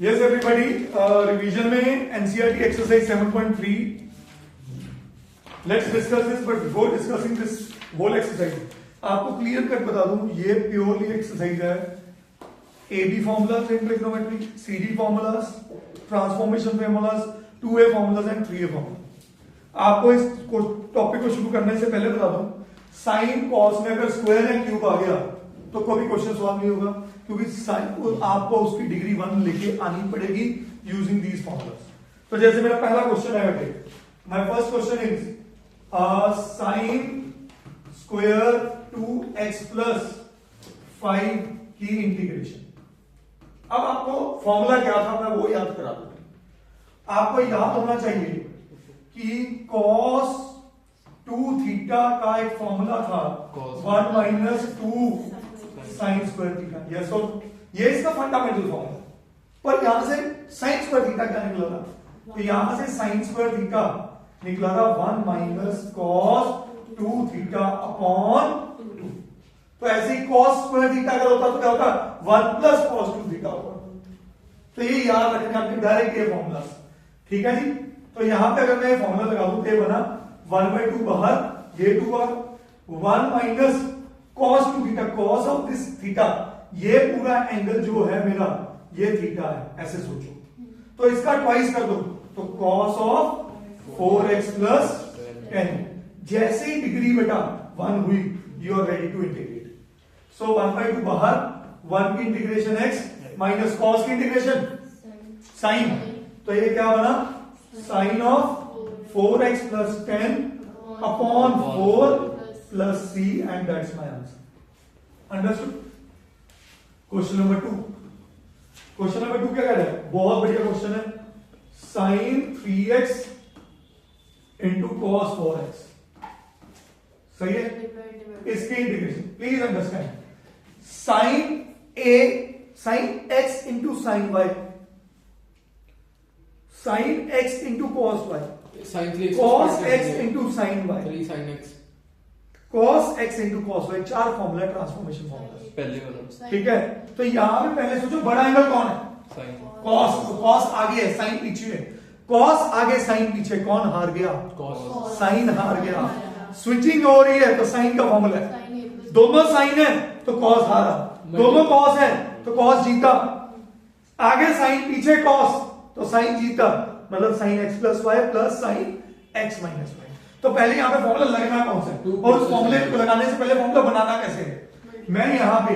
Yes everybody, revision में NCERT exercise 7.3. Let's discuss this, but before discussing this whole exercise आपको clear cut बता दूं, ये purely exercise है. AB formulas in trigonometry, CD formulas, transformation formulas, 2A formulas and 3A formula. आपको इस topic को शुरू करने से पहले बता दूं, साइन कॉस में अगर स्क्वायर या क्यूब आ गया तो कोई क्वेश्चन सॉल्व नहीं होगा, क्योंकि आपको उसकी डिग्री 1 लेके आनी पड़ेगी यूजिंग दीज फॉर्मूलाज. तो जैसे मेरा पहला क्वेश्चन है बेटे, my first question is sine square 2x plus 5 की इंटीग्रेशन. अब आपको फॉर्मूला क्या था मैं वो याद करा दूं. आपको याद होना चाहिए कि cos 2 थीटा का एक फॉर्मूला था 1 minus 2 sine square theta. Yes, तो ये इसका फंडामेंटल फॉर्मूला. पर यहां से साइन स्क्वायर थीटा क्या निकला था? तो यहां से साइन स्क्वायर थीटा निकला था 1 माइनस cos 2 थीटा अपॉन 2. तो ऐसे ही cos स्क्वायर थीटा अगर होता तो क्या होता? 1 प्लस cos 2 थीटा होता. तो ये याद रखना आपने डायरेक्ट ये फॉर्मूला. ठीक है जी. तो यहां पे अगर मैं फॉर्मूला लगा दूं तो ये बना 1/2 बाहर, ये 2 बाहर, 1 minus cos 2 theta, cos of this theta, ये पूरा एंगल जो है मेरा ये थीटा है, ऐसे सोचो. तो इसका ट्वाइस कर दो तो cos ऑफ 4x प्लस 10. जैसे ही डिग्री बेटा 1 हुई, you are ready to integrate. So 1/2 बाहर, 1 की इंटीग्रेशन x माइनस cos की इंटीग्रेशन साइन. तो ये क्या बना? Sine of 4x plus 10 upon 4 plus c, and that's my answer. Understood? Question number 2. Question number 2 क्या कह रहा है? बहुत बढ़िया क्वेश्चन है. Sine 3x into cos 4x. सही है. इसकी integration please understand. Sine x into sine y, sign x into cos y, cos x into sine y, 3 sin x, cos x into cos y. 4 formula transformation formula. पहले वाला. ठीक है. तो यहां पे पहले सोचो बड़ा एंगल कौन है? sin. cos. तो cos आगे है, साइन पीछे है. cos आगे, साइन पीछे. कौन हार गया? cos. साइन हार गया. स्विचिंग हो रही है तो साइन का फॉर्मूला है. दोनों साइन है तो cos हारा, दोनों cos है तो cos जीता. आगे साइन पीछे cos तो साइन जीता, मतलब sine x plus y plus sine x minus y. तो पहले यहां पे फॉर्मूला लगना कौन सा है, और उस फॉर्मूले को लगाने से पहले फॉर्मूला बनाना कैसे है? मैं यहां पे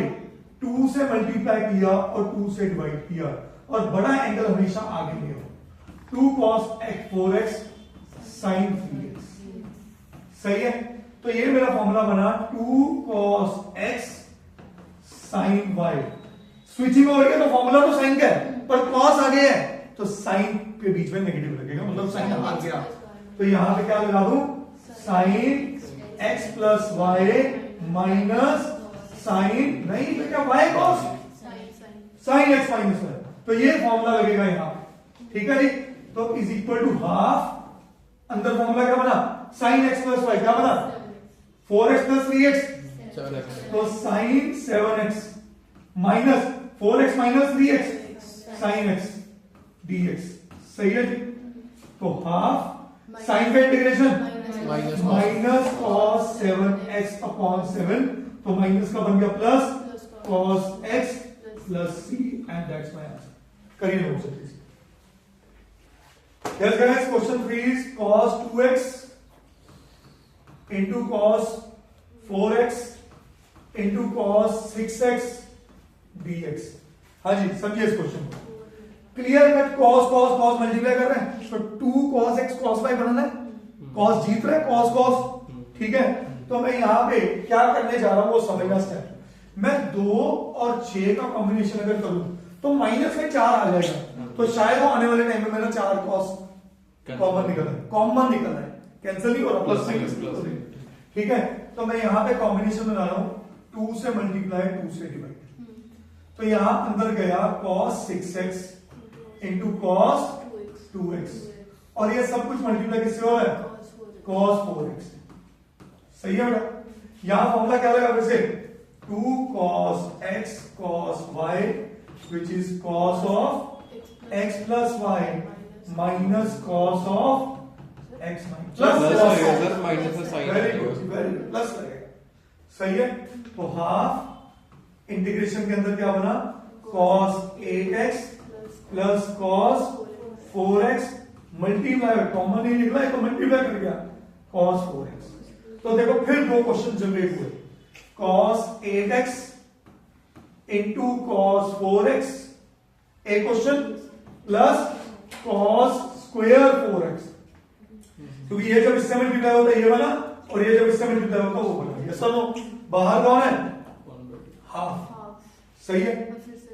2 से मल्टीप्लाई किया और 2 से डिवाइड किया, और बड़ा एंगल हमेशा आगे ले आओ. 2 cos 4x sin 3x. सही है. तो ये मेरा फॉर्मूला बना 2 cos x sin y. Switching हो रही है तो फॉर्मूला तो साइन का है, पर cos आगे है तो साइन के बीच में नेगेटिव लगेगा, मतलब साइन आ गया. तो यहां पे क्या लगा दूं? Sine x plus y minus sine, नहीं तो क्या y cos sine x minus y. तो ये फॉर्मूला लगेगा यहां. ठीक है जी. तो इज इक्वल टू हाफ, अंदर फॉर्मूला क्या बना? साइन x प्लस वाई क्या बना? 4x plus 3x. 7x. तो sine 7x minus 4x minus 3x sine x dx. सही है जी. तो हाफ साइन का इंटीग्रेशन माइनस cos 7x अपॉन 7, तो माइनस का बन गया plus cos x plus c, and that's my answer. करिए नोट से please. Yes guys, question 3 is cos 2x into cos 4x into cos 6x dx. हाँ जी, समझिए इस क्वेश्चन को. Clear cut cos cos cos multiply कर रहे हैं तो 2 cos x cos y बनाना है. cos जीत रहा है, cos cos. ठीक है. तो मैं यहां पे क्या करने जा रहा हूं वो समझना स्टेप. मैं 2 और 6 का कॉम्बिनेशन अगर करूं तो माइनस में 4 आ जाएगा, तो शायद वो आने वाले टाइम में मेरा 4 cos कॉमन निकल है, कॉमन निकल है, कैंसिल नहीं हो रहा, प्लस माइनस. ठीक है. तो मैं यहां पे कॉम्बिनेशन बना रहा हूं 2 से मल्टीप्लाई 2 से डिवाइड. तो यहां अंदर गया cos 6x into cos 2x, और ये सब कुछ मल्टीप्लाई किससे हो रहा है? cos 4x. सही है बेटा. यहां फॉर्मूला क्या लगा फिर से? 2 cos x cos y, which is cos of x plus y minus cos of x minus plus plus लगेगा सर, माइनस में साइन वेरी गुड प्लस लगेगा, सही है। तो हाफ इंटीग्रेशन के अंदर क्या बना, cos 8x plus cos 4x multiply, common नहीं निकला है तो मल्टीप्लाई कर गया, cos 4x। तो देखो फिर दो क्वेश्चन जनरेट हुए, cos 8x into cos 4x एक question, plus cos square 4x, क्योंकि ये जब इससे मल्टीप्लाई होता है ये वाला, और ये जब इससे मल्टीप्लाई होता है वो वाला, ये सब बाहर कौन है, हाफ, सही है।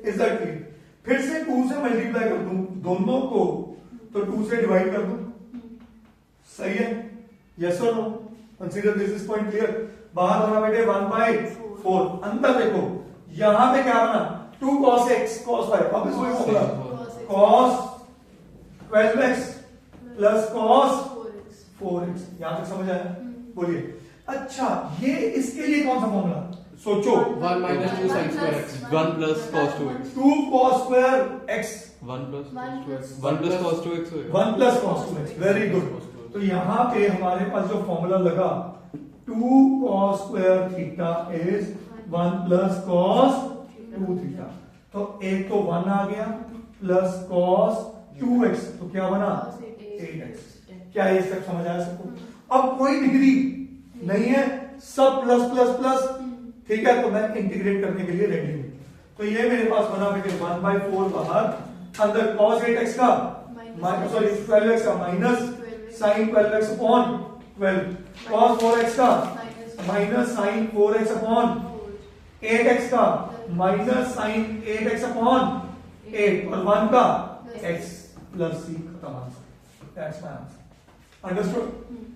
Is that clear? फिर से 2 से मल्टीप्लाई कर दूं दोनों को, तो 2 से डिवाइड कर दूं, सही है, यस और no? Consider this is point clear. बाहर बना बेटे 1/4, अंदर देखो यहां पे क्या बना, 2 cos x cos y, अब इसको बोला cos 12x plus cos 4x, यहां तक समझ आया? बोलिए। अच्छा, ये इसके लिए कौन सा फॉर्मूला सोचो, 1 minus 2 sin square x, 1 plus cos 2x, 2 cos square x 1 plus cos 2x, 1 plus cos 2x होएगा, 1 plus cos 2x, very good. तो यहां पे हमारे पास जो फॉर्मूला लगा 2 cos square theta is 1 plus cos 2 theta, तो एक तो 1 आ गया प्लस cos 2x, तो क्या बना 8x। क्या ये सब समझ आया सबको? अब कोई डिग्री नहीं है, सब प्लस प्लस प्लस, ठीक है, तो मैं इंटीग्रेट करने के लिए रेडी हूं। तो ये मेरे पास बना बेटे 1/4 बाहर, अंदर cos 8x का सॉरी 12x का minus sin 12x upon 12, cos 4x का minus sin 4x upon 8x का माइनस sin 8x अपॉन 8, और 1 का x प्लस c, खत्म answer, that's my answer. Understood?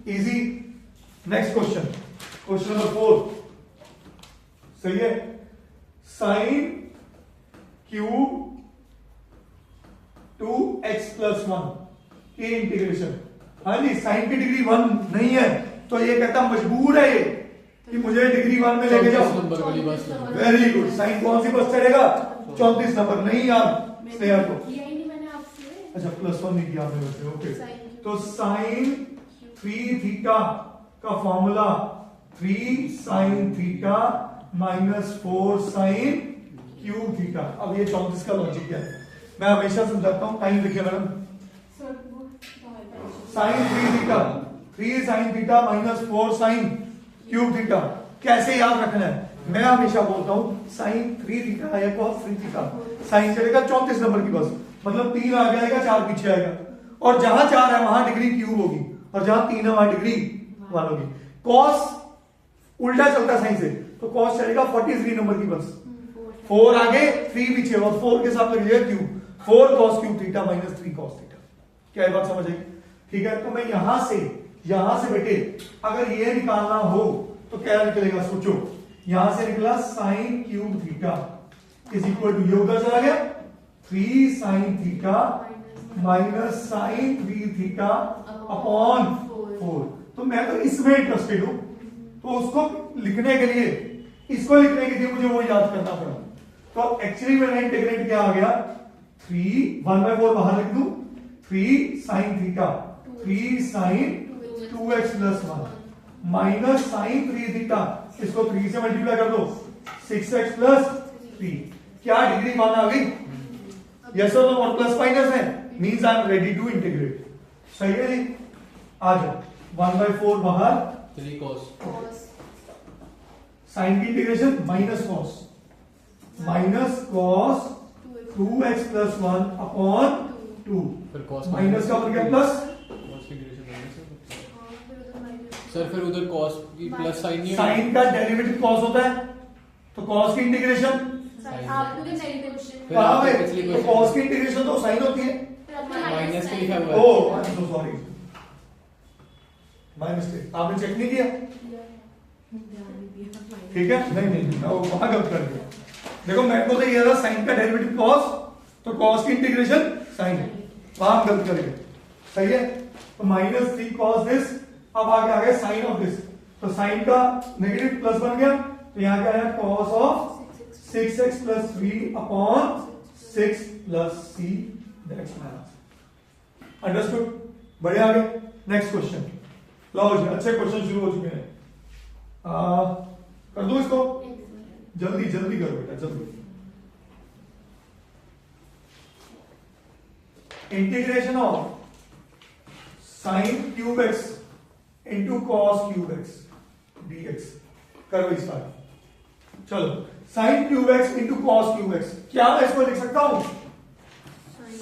Easy. Next question, question number 4, सही है, sine cube 2x plus 1 की integration, हाँ जी, sign की डिग्री 1 नहीं है, तो ये कहता मजबूर है ये कि मुझे डिग्री 1 में लेके जाओ, नंबर वाली बस, वेरी गुड। साइन कौन सी बस चढ़ेगा, 34 नंबर, नहीं यार स्नेहा को, अच्छा प्लस 1 नहीं किया आपने वैसे, ओके। तो साइन 3 थीटा का formula 3 sine theta minus 4 sine cube theta. अब ये 34 का लॉजिक क्या है, मैं हमेशा समझाता हूं, टाइम देखिए madam, sine 3 theta 3 sine theta minus 4 sine cube theta, कैसे याद रखना है? मैं हमेशा बोलता हूं साइन 3 थीटा या cos 3 थीटा, साइन चलेगा 34 नंबर की बस, मतलब 3 आगे आएगा 4 पीछे आएगा, और जहां 4 है वहां डिग्री क्यूब होगी, और जहां 3 है वहां डिग्री 1 होगी। cos उल्टा चलता साइन से, तो cos चलेगा 43 नंबर की बस, 4 आगे 3 पीछे, और 4 के साथ लग जाएगा cube, 4 cos cube theta minus 3 cos theta. क्या ये बात समझ आई? ठीक है, तो मैं यहां से बेटे अगर ये निकालना हो तो क्या निकलेगा, सोचो, यहां से निकला sine cube theta is equal to, ये उधर चला गया 3 sine theta minus sine 3 theta upon 4। तो मैं तो इसमें इंटरेस्टेड हूं, तो उसको लिखने के लिए, इसको लिखने के लिए मुझे वो याद करना पड़ा, तो एक्चुअली मेरा इंटीग्रेट क्या आ गया, 3 1/4 बाहर लिख दूं, 3 sine theta 3 sine 2x plus 1 minus sine 3 theta, इसको 3 से मल्टीप्लाई कर दो, 6x प्लस 3, क्या डिग्री 1 आ गई, यस और नो? प्लस माइनस है, means I am ready to integrate, सही है जी? आ जाओ, 1/4 बाहर, 3 cos, साइन की integration minus cos 2x plus 1 upon 2, फिर cos माइनस का बन गया प्लस, cos की इंटीग्रेशन माइनस है सर, फिर उधर cos की प्लस साइन नहीं है, साइन का डेरिवेटिव cos होता है, तो cos की इंटीग्रेशन कहां पे, तो cos की इंटीग्रेशन तो साइन होती है, माइनस के लिखा हुआ है, oh I am so sorry, my mistake, आपने चेक नहीं किया, ठीक है, नहीं मैं वो वहां गलत कर दिया। देखो मेरे को तो ये था साइन का डेरिवेटिव cos, तो cos की इंटीग्रेशन साइन, वहां गलत कर गए, सही है। तो माइनस 3 cos दिस, अब आगे आ गया साइन ऑफ दिस, तो साइन का नेगेटिव प्लस बन गया, तो यहां क्या आया, cos of 6x plus 3 upon 6 plus c that's my answer. Understood? बढ़े आगे। Next question. लो जी, अच्छे क्वेश्चन शुरू हो चुके हैं। कर दूं इसको? जल्दी जल्दी करो बेटा, जल्दी। Integration of sine cube x into cos cube x dx करो इस बार। चलो, sine cube x into cos cube x, क्या मैं इसको लिख सकता हूं?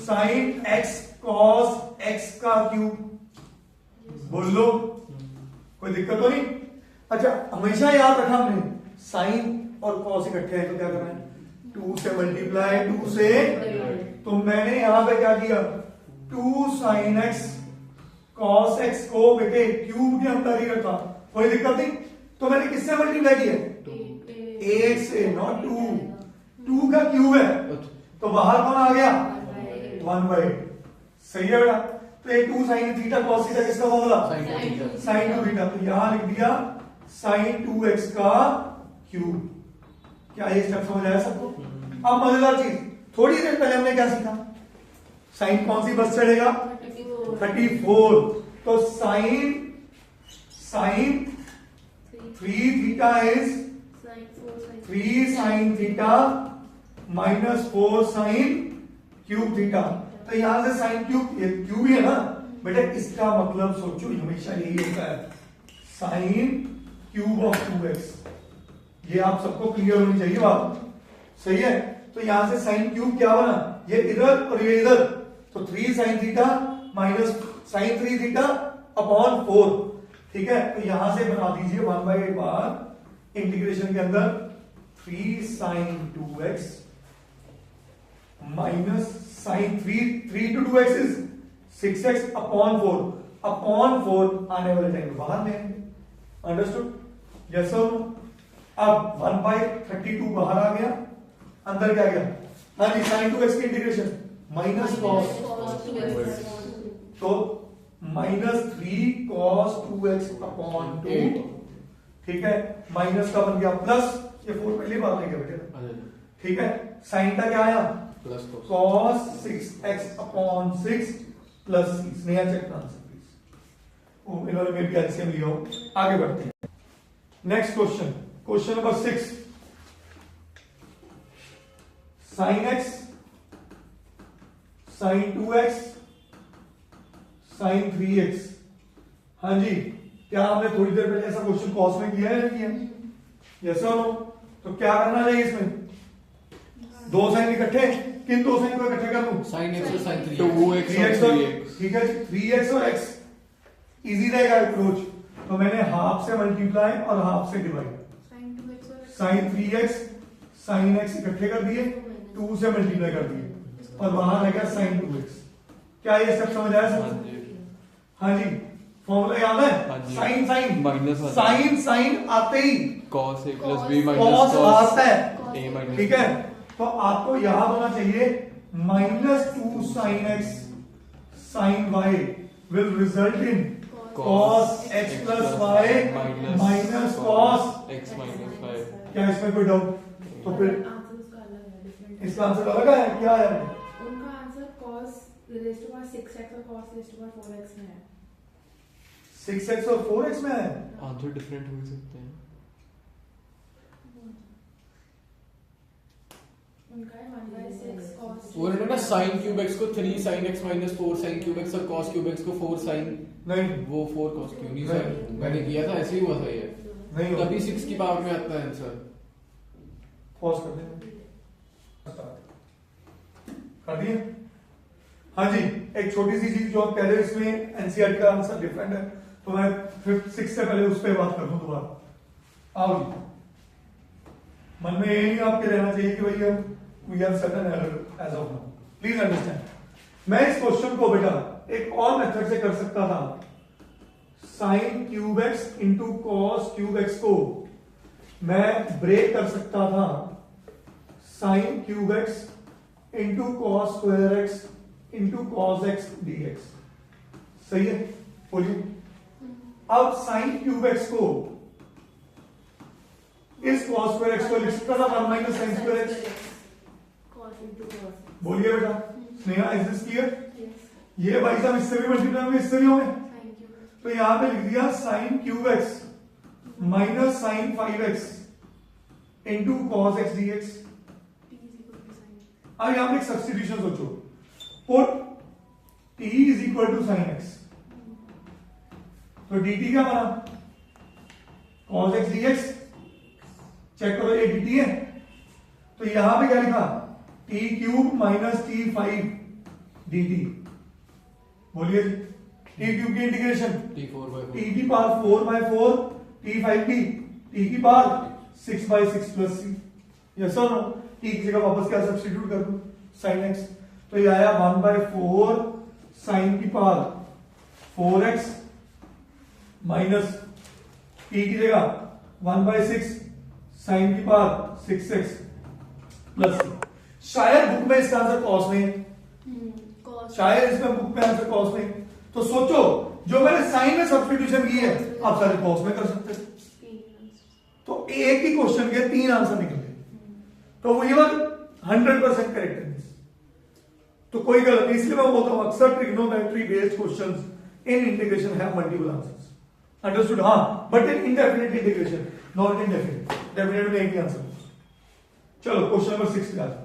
साइन एक्स कॉस एक्स का क्यूब। बोल लो, कोई दिक्कत तो नहीं? अच्छा, हमेशा याद रखा हमने, साइन और कॉस इकट्ठे हैं तो क्या करना है? 2 से मल्टीप्लाई, 2 से। तो मैंने यहां पे क्या किया? 2 साइन एक्स कॉस एक्स को बेटे क्यूब के अंदर ही रखा, कोई दिक्कत नहीं। तो मैंने किससे मल्टीप्लाई किया? 8 से, नॉट 2। 2 का क्यूब है तो बाहर कौन आ गया? 1/8। सही है बेटा? तो ये 2 साइन थीटा कॉस थीटा किसका फॉर्मूला? Sine 2 theta. तो यहां लिख दिया साइन 2x का क्यूब। क्या ये स्टेप समझ आया सबको? अब मजेदार चीज, थोड़ी देर पहले हमने क्या सीखा? साइन कौन सी बस चढ़ेगा? 34। तो sine 3 theta is 3 sine theta minus 4 sine cube theta. तो यहां से साइन क्यूब, ये क्यूब ही है ना बेटा, इसका मतलब सोचो हमेशा यही होता है, साइन क्यूब ऑफ 2x। ये आप सबको क्लियर होनी चाहिए बात, सही है? तो यहां से साइन क्यूब क्या बना? ये इधर और ये इधर, तो 3 sine theta minus sine 3 theta upon 4। ठीक है? तो यहां से बना दीजिए 1/8 बार इंटीग्रेशन के अंदर 3 sine 2x minus sine 3 to 2x is 6x upon 4। Upon 4 आने वाले टाइम में बाहर ले आएंगे। अंडरस्टूड? Yes sir? अब 1/32 बाहर आ गया, अंदर क्या गया? हाँ जी, साइन 2x की इंटीग्रेशन माइनस कॉस, तो माइनस 3 कॉस 2x अपॉन 2। ठीक है? माइनस का बन गया प्लस, ये 4 पहले बात नहीं कर बेटे। ठीक है? साइन का क्या आया? Plus cos 6x upon 6 plus 6। नया चेक का आंसर प्लीज। इन्होंने में भी एलसीएम लिया हो। आगे बढ़ते हैं। Next question, question number 6। Sine x sine 2x sine 3x। हाँ जी, क्या हमने थोड़ी देर पहले ऐसा क्वेश्चन कॉस में किया है या नहीं किया? यस और नो? तो क्या करना चाहिए इसमें? 2 साइन इकट्ठे, किन 2 साइन को इकट्ठे कर दूं? साइन x और साइन 3x। 3x और 3x। ठीक है, 3x और x इजी रहेगा अप्रोच। तो मैंने हाफ से मल्टीप्लाई और हाफ से divide. Sign 3x sine x इकट्ठे कर दिए, 2 से मल्टीप्लाई कर दिए और वहां रह गया साइन 2x। क्या ये सब समझ आया सब? हाँ जी, फॉर्मूला याद है? Sine sine minus sine sine आते ही cos a plus b cos minus आता है। a minus ठीक है? तो आपको याद होना चाहिए minus 2 sine x sine y will result in cos x plus y minus cos x minus 5। क्या इसमें कोई डाउट? तो फिर इसका आंसर अलग है, क्या है? उनका answer cos raised to power 6x और cos raised to power 4x में है। 6x और 4x में है। आंसर डिफरेंट हो सकते हैं। उनका है 1/6 cos। वो ना sin क्यूब x को 3 sin x minus 4 sin cube x और cos क्यूब x को 4 sin, नहीं वो 4 cos क्यूब नहीं सर, मैंने किया था ऐसे ही हुआ था ये। नहीं तभी 6 की पावर में आता है आंसर। पॉज कर दें, कर दिए? हाँ जी, एक छोटी सी चीज जो आप कह रहे हो इसमें एनसीईआरटी का आंसर डिफरेंट है, तो मैं 5th 6th से पहले उस पर बात कर दूं दोबारा। आओ जी, मन में ये नहीं आपके रहना चाहिए कि भैया we have certain error as of now. Please understand. मैं इस क्वेश्चन को बेटा एक और मेथड से कर सकता था। Sine cube x into cos cube x को मैं ब्रेक कर सकता था sine cube x into cos square x into cos x dx. सही है? बोलिए। अब साइन क्यूब एक्स को इस cos स्क्वायर x को लिख सकता था 1 माइनस साइन स्क्वायर x। बोलिए बेटा, Sneha is this clear? Yes. ये भाई साहब इससे भी मल्टीप्लाई होंगे, इससे भी होंगे, Thank you. तो यहां पे लिख दिया sine cube x minus sine 5x into cos x d x. T is equal to sin. अब यहां पे एक सब्सटीट्यूशन सोचो, put t is equal to sine x, तो dt क्या बना? cos x dx। चेक करो ये dt है, तो यहां पे क्या लिखा? t cube minus t 5 dt। बोलिए जी, t क्यूब की इंटीग्रेशन T4/4 t की पावर 4/4 t 5 की t की पावर 6/6 प्लस c। यस और नो? t की जगह वापस क्या सब्स्टिट्यूट कर दूं? sin x, तो ये आया 1/4 sin की पावर 4x माइनस t की जगह 1/6 sin की पावर 6x प्लस c। शायद बुक में इसका आंसर cos नहीं है, Cos. शायद इसमें बुक में आंसर cos नहीं, तो सोचो जो मैंने साइन में सब्स्टिट्यूशन की है आप सारे cos में कर सकते हैं, तो एक ही क्वेश्चन के 3 आंसर निकले, तो वो ये 100% करेक्ट है, तो कोई गलत नहीं। इसलिए मैं बोलता हूं अक्सर trigonometry based questions in integration have multiple answers, understood? हाँ, but in indefinite integration not in definite, definite में एक ही आंसर। चलो क्वेश्चन नंबर 6 पे आ जाओ।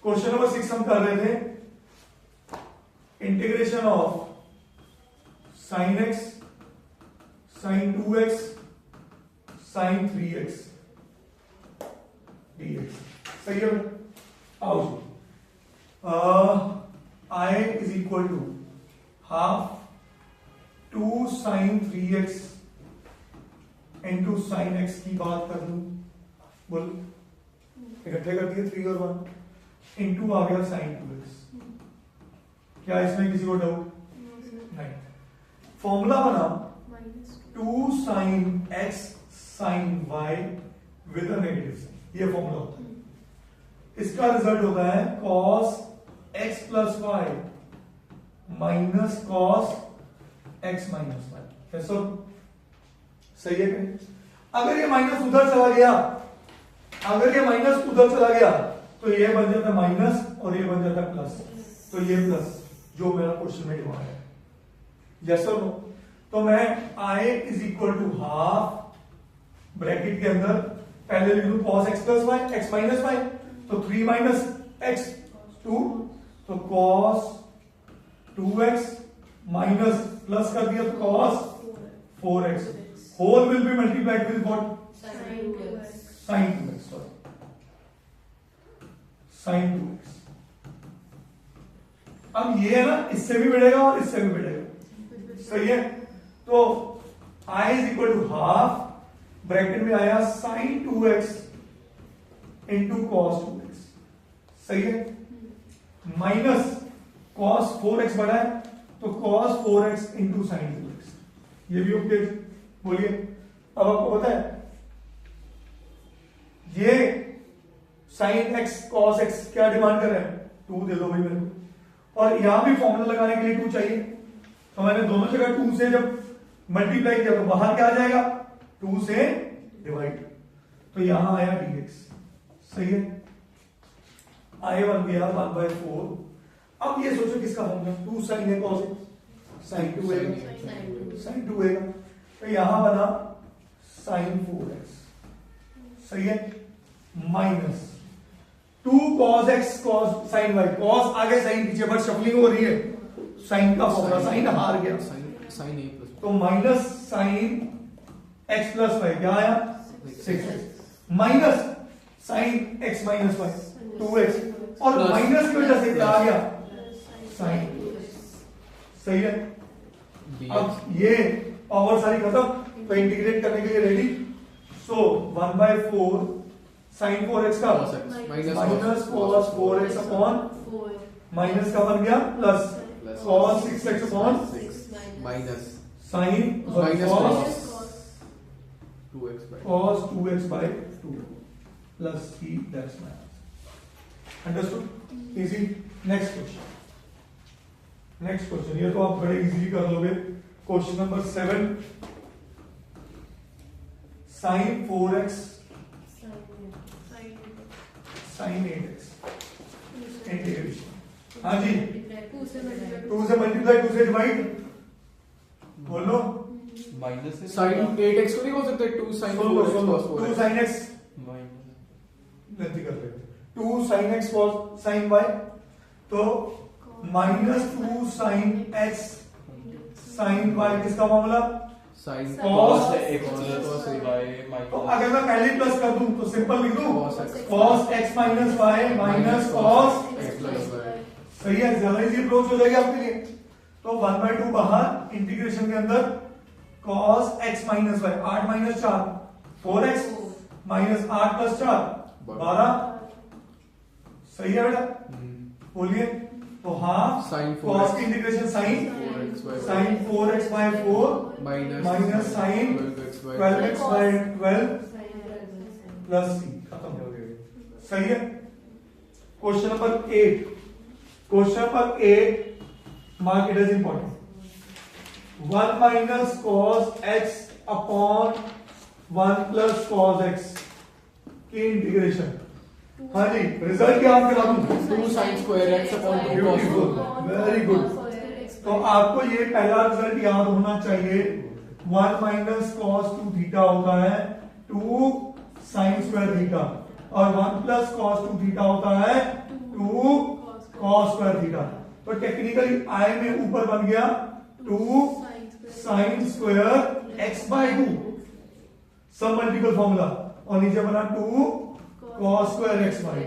क्वेश्चन नंबर 6 हम कर रहे थे integration of sine x sine 2x sine 3x dx। सही है? आओ जी, I is equal to half 2 sine 3x into sine x की बात कर लू, बोल इकट्ठे कर दिए 3 और 1 इंटू आ गया साइन 2x। क्या इसमें किसी को डाउट? नहीं। फॉर्मूला बना Minus 2 sine x sine y with a negative sign, ये फॉर्मूला होता है। इसका रिजल्ट होता है cos x plus y minus cos x minus y। कैसा? सही है कि? अगर ये माइनस उधर चला गया, अगर ये माइनस उधर चला गया तो ये बन जाता है माइनस और ये बन जाता है प्लस, तो ये प्लस जो मेरा क्वेश्चन में डिमांड है। यस और नो? तो मैं i is equal to half bracket के अंदर पहले लिख लू cos x plus y x minus y, तो 3 माइनस x 2, तो cos 2x माइनस प्लस कर दिया तो cos 4x whole will be multiplied with what? sin 2x. sin 2x, sorry sin 2x। अब ये है ना, इससे भी बढ़ेगा और इससे भी बढ़ेगा, सही है? तो i is equal to half bracket में आया sin 2x into cos 2x, सही है? माइनस cos 4x बढ़ा है तो cos 4x into sine 2x, ये भी ओके। बोलिए, अब आपको पता है ये sin x cos x क्या डिमांड कर रहे हैं? 2 दे दो भाई मेरे को, और यहां भी फॉर्मूला लगाने के लिए 2 चाहिए, तो मैंने दोनों जगह 2 से जब मल्टीप्लाई किया तो बाहर क्या आ जाएगा? 2 से डिवाइड, तो यहां आया dx, सही है? आए बन गया 1/4। अब ये सोचो किसका फॉर्मूला? 2 sin है cos है, sin 2 है, sin 2 है, तो यहां बना sin 4x, सही है? Minus 2 cos x cos sin y, cos आगे sin पीछे, बट शफलिंग हो रही है, sin का फॉर्मूला, sin हार गया, sin a plus तो minus sin x plus y क्या आया? 6x minus sin x minus y 2x, और Plus. माइनस की वजह से क्या आ गया? sin 2x, सही है? dx अब ये पावर सारी खत्म, तो इंटीग्रेट करने के लिए रेडी। सो 1/4 sin 4x का cos x minus cos 4x upon 4. Minus का बन गया plus Plus. cos 6x upon minus sin Minus cos 2x by cos 2x by 2 plus e, that's my answer. Understood? Easy. Next question. Next question, ये तो आप बड़े easily कर लोगे। Question number 7, sin 4x sin 8x integration. हाँ जी। 2 से multiply 2 से multiply 2 से डिवाइड बोलो माइनस से साइन 8x को नहीं बोल सकते 2 sin 4x cos 2 4x sin x गलती कर रहे 2 sin x cos sin y तो -2 sin x sin y किसका formula sin cos x cos y तो माइनस अगर मैं पहले प्लस कर दूं तो सिंपल लिख दूं cos x cos x minus y minus cos x plus y सही है, ज्यादा इजी अप्रोच हो जाएगी आपके लिए। तो 1/2 बाहर इंटीग्रेशन के अंदर cos x minus y 8 minus 4 4x minus 8 plus 4 12 सही है बेटा, बोलिए। तो हाफ sin cos 4x की integration sin 4x sin 4x by 4 minus sin 12x by 12x by 12 plus c खत्म हो गया, सही है। Question number 8, question number 8 mark it as important. 1 minus cos x upon 1 plus cos x की integration. हाँ जी, result क्या आप करा दूं? 2 sin square x upon 2 cos Beautiful, 4 very good। तो आपको ये पहला रिजल्ट याद होना चाहिए। 1 minus cos 2 थीटा होता है 2 sin square थीटा और 1 plus cos 2 थीटा होता है 2 cos square थीटा। तो टेक्निकली i में ऊपर बन गया 2 sin square x by 2 सब मल्टीपल फॉर्मूला और नीचे बना 2 cos square x by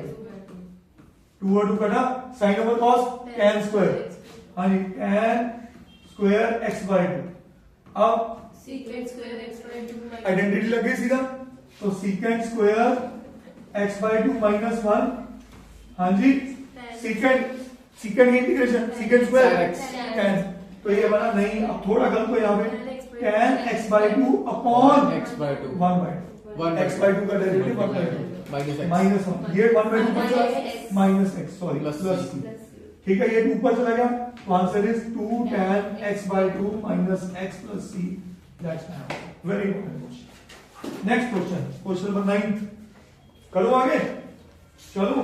2 और 2 कटा sin over cos tan square, हाँ जी tan square x by 2। अब secant square x by 2 identity लग गई सीधा, तो secant square x by 2 minus 1, हाँ जी secant की integration secant square Tan x। tan, तो ये बना नहीं, अब थोड़ा गलत हो यहाँ पे tan x by 2 upon x by 2 1 by 2 x by 2 का derivative 1 by 2 minus x minus 1, ये 1 by 2 बचा minus x, sorry Plus plus c। ठीक है, ये 2 ऊपर चला गया तो answer is 2 tan x by 2 minus x plus c, that's very important question. Next question, question number 9 करो आगे, चलो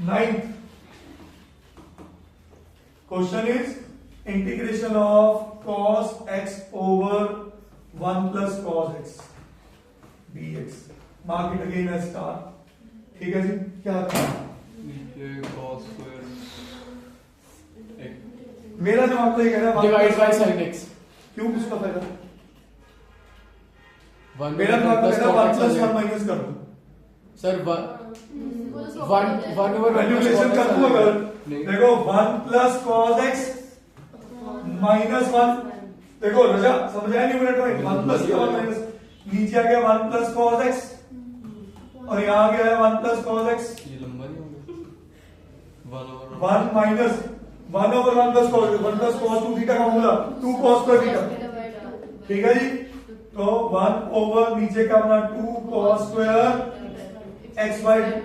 9 question is integration of cos x over 1 plus cos x dx, mark it again as star. ठीक है जी, क्या cos square मेरा जवाब तो ये कह रहा है divide by sin x क्यों, उसका फायदा 1 मेरा जवाब तो कह रहा है 1 plus 1 1 माइनस कर दो, सर 1 over कैलकुलेशन कर दूं अगर देखो 1 plus cos x माइनस 1, देखो रजा समझ आया न्यूमरेटर में 1 plus क्या 1 माइनस, नीचे आ गया 1 plus cos x और यहाँ आ गया 1 plus cos x, ये लंबा नहीं होगा 1 minus 1 over 1 plus cos 1 plus cos 2 theta का फॉर्मूला 2 cos square थीटा, ठीक है जी। तो 1 over नीचे का अपना 2 cos square x by 2,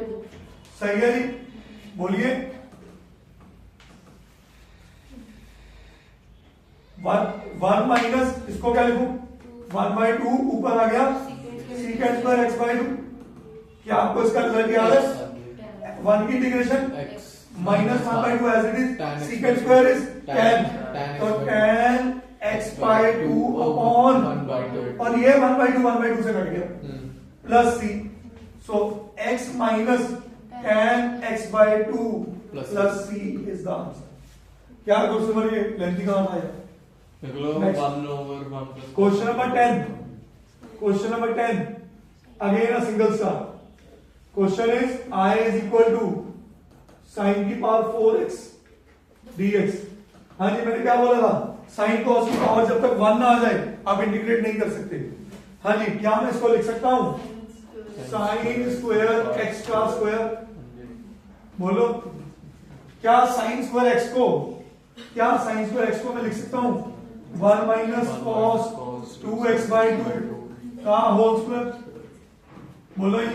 सही है जी, बोलिए। 1 माइनस इसको क्या लिखूं, 1 by 2 ऊपर आ गया secant square x by 2, क्या आपको इसका रिजल्ट याद है? 1 की integration x minus 1 by 2 as it is, Tan x secant by square is tan tan, x तो by tan x by 2 upon 1 by 2 और ये 1 by 2 से कट गया plus c, so x minus tan x by 2 Plus plus c is the answer। क्या question number ये lengthy कहां था यार? देख लो Next. 1 over 1 plus question number 10, question number 10 again a single star. Question is i is equal to sin की power 4x dx। हाँ जी, मैंने क्या बोला था, sin cos की पावर जब तक 1 ना आ जाए आप इंटीग्रेट नहीं कर सकते। हाँ जी, क्या मैं इसको लिख सकता हूं sin स्क्वायर x का स्क्वायर, बोलो क्या sin स्क्वायर x को, क्या sin स्क्वायर x को मैं लिख सकता हूं 1 minus cos 2x by 2 का होल स्क्वायर, बोलो ये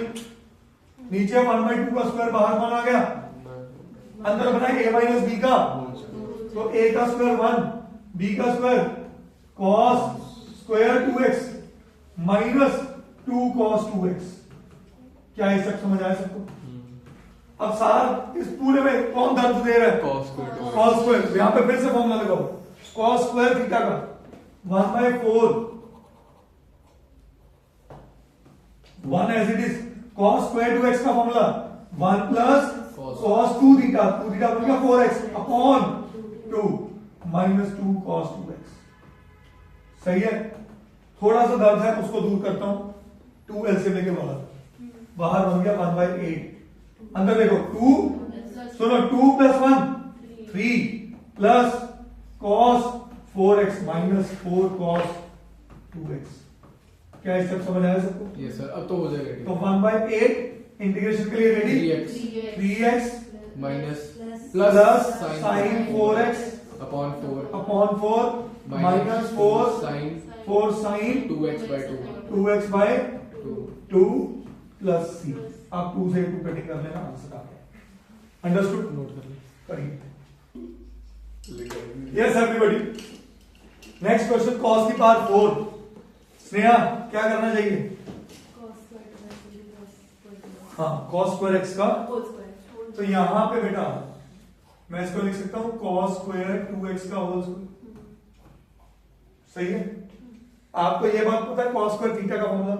नीचे 1 by 2 का स्क्वायर बाहर कौन आ गया, अंदर बना a minus b का, तो a का स्क्वायर 1 b का square cos square 2x minus 2 cos 2x। क्या ये सब समझ आया सबको? अब सारा इस पूरे में कौन दर्द दे रहा है? cos square 2x cos square. यहाँ पे फिर से फॉर्मूला लगाओ, कॉस स्क्वायर थीटा का 1/4 1 as it is, cos square 2x का formula 1 plus cos 2 theta, 2 theta बन गया 4x upon 2 minus 2 cos 2x। सही है। थोड़ा सा दर्द है उसको दूर करता हूं, 2 एलसीएम लेके बाहर बन गया 1/8। अंदर देखो 2, सुनो 2 plus 1 3 plus cos 4x minus 4 cos 2x। क्या इस सब समझ आया सबको? यस सर, अब तो हो जाएगा। तो 1/8 इंटीग्रेशन के लिए ready, 3x minus plus sine 4x upon 4 minus 4 sine 2x/2 2 plus c। आप 2 से 2 कटिंग कर लेना, आंसर आ गया। अंडरस्टूड? नोट कर ले। करिए। Yes everybody. Next question, cos की पावर 4। स्नेहा क्या करना चाहिए? cos square 2x plus हाँ, cos स्क्वायर x का। whole square। तो यहां पे बेटा मैं इसको लिख सकता हूं cos स्क्वायर 2x का होल स्क्वायर। सही है। आपको ये बात पता है cos स्क्वायर थीटा का formula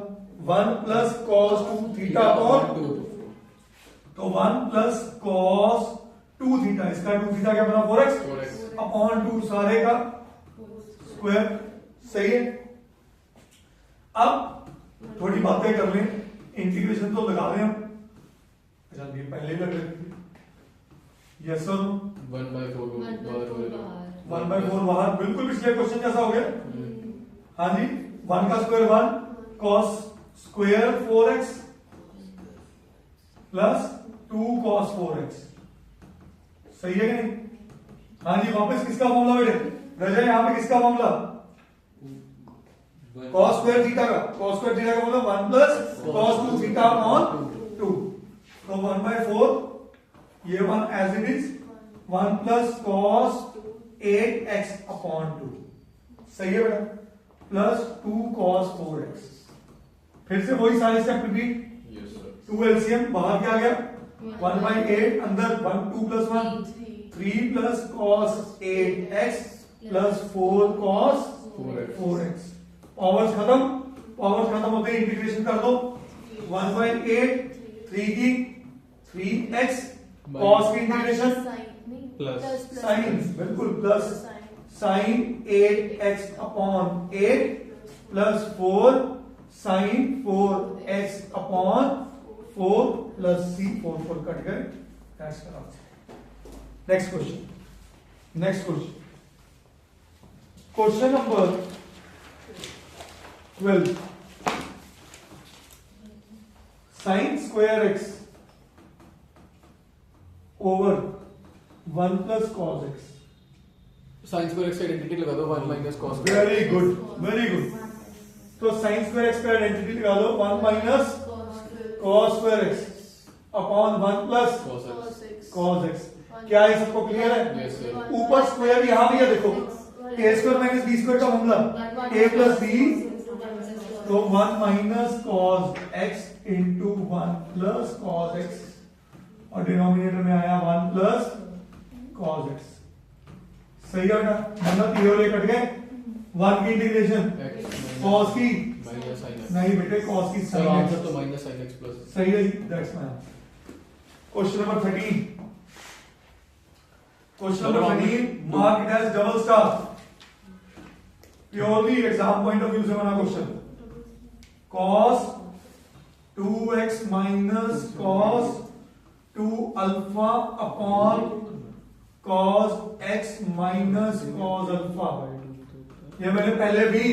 1 plus cos 2 theta upon 2। तो 1 प्लस cos 2 थीटा, इसका 2 थीटा क्या बना 4x अपॉन 2 सारे का स्क्वायर। सही है। अब थोड़ी बातें कर लें, इंटीग्रेशन तो लगा दें हम। अच्छा ये पहले लग रही थी। यस सर, 1/4 बाहर, बिल्कुल पिछले क्वेश्चन जैसा हो गया। हाँ जी, 1 का square 1 cos square 4x plus 2 cos 4x। सही है कि नहीं? हाँ जी, वापस किसका फॉर्मूला बेटे? रजा यहाँ पे किसका फॉर्मूला? cos स्क्वायर थीटा का। cos स्क्वायर थीटा का मतलब 1 प्लस cos 2 थीटा अपॉन 2। तो 1/4 ये 1 as it is, 1 plus cos 8x upon 2। सही है बेटा। Plus 2 cos 4x। फिर से वही सारे step repeat. Yes sir. 2 LCM बाहर क्या आ गया 1/8, अंदर 1 2 plus 1 3 plus cos 8x plus 4 cos 4x। Powers खत्म होते ही इंटीग्रेशन कर दो। 1/8 3 की 3x cos की इंटीग्रेशन प्लस साइन, बिल्कुल plus sine 8x upon 8 plus 4 sine 4x upon 4 plus c। 4 cut गए। Next question, question number 12। Sine square x over 1 plus cos x। Sine square x का identity लगा दो 1 minus cos square. Very good. तो sine square x का identity लगा दो 1 minus cos square x upon 1 plus cos x। क्या ये सबको क्लियर है? Yes sir. ऊपर स्क्वायर यहां भी है, देखो a square minus b square का फॉर्मूला a प्लस b। तो 1 minus cos x into 1 plus cos x और डिनोमिनेटर में आया 1 प्लस cos x। सही है बेटा, मतलब ये वाले कट गए। 1 की इंटीग्रेशन cos की माइनस sin x। नहीं बेटे, cos की सर sin आंसर x। तो माइनस sin x प्लस। सही है, that's my question number 13। Question number 13 mark it as double star. Purely exam point of view से बना क्वेश्चन। cos 2x minus cos 2 alpha upon cos x minus cos alpha. ये मैंने पहले भी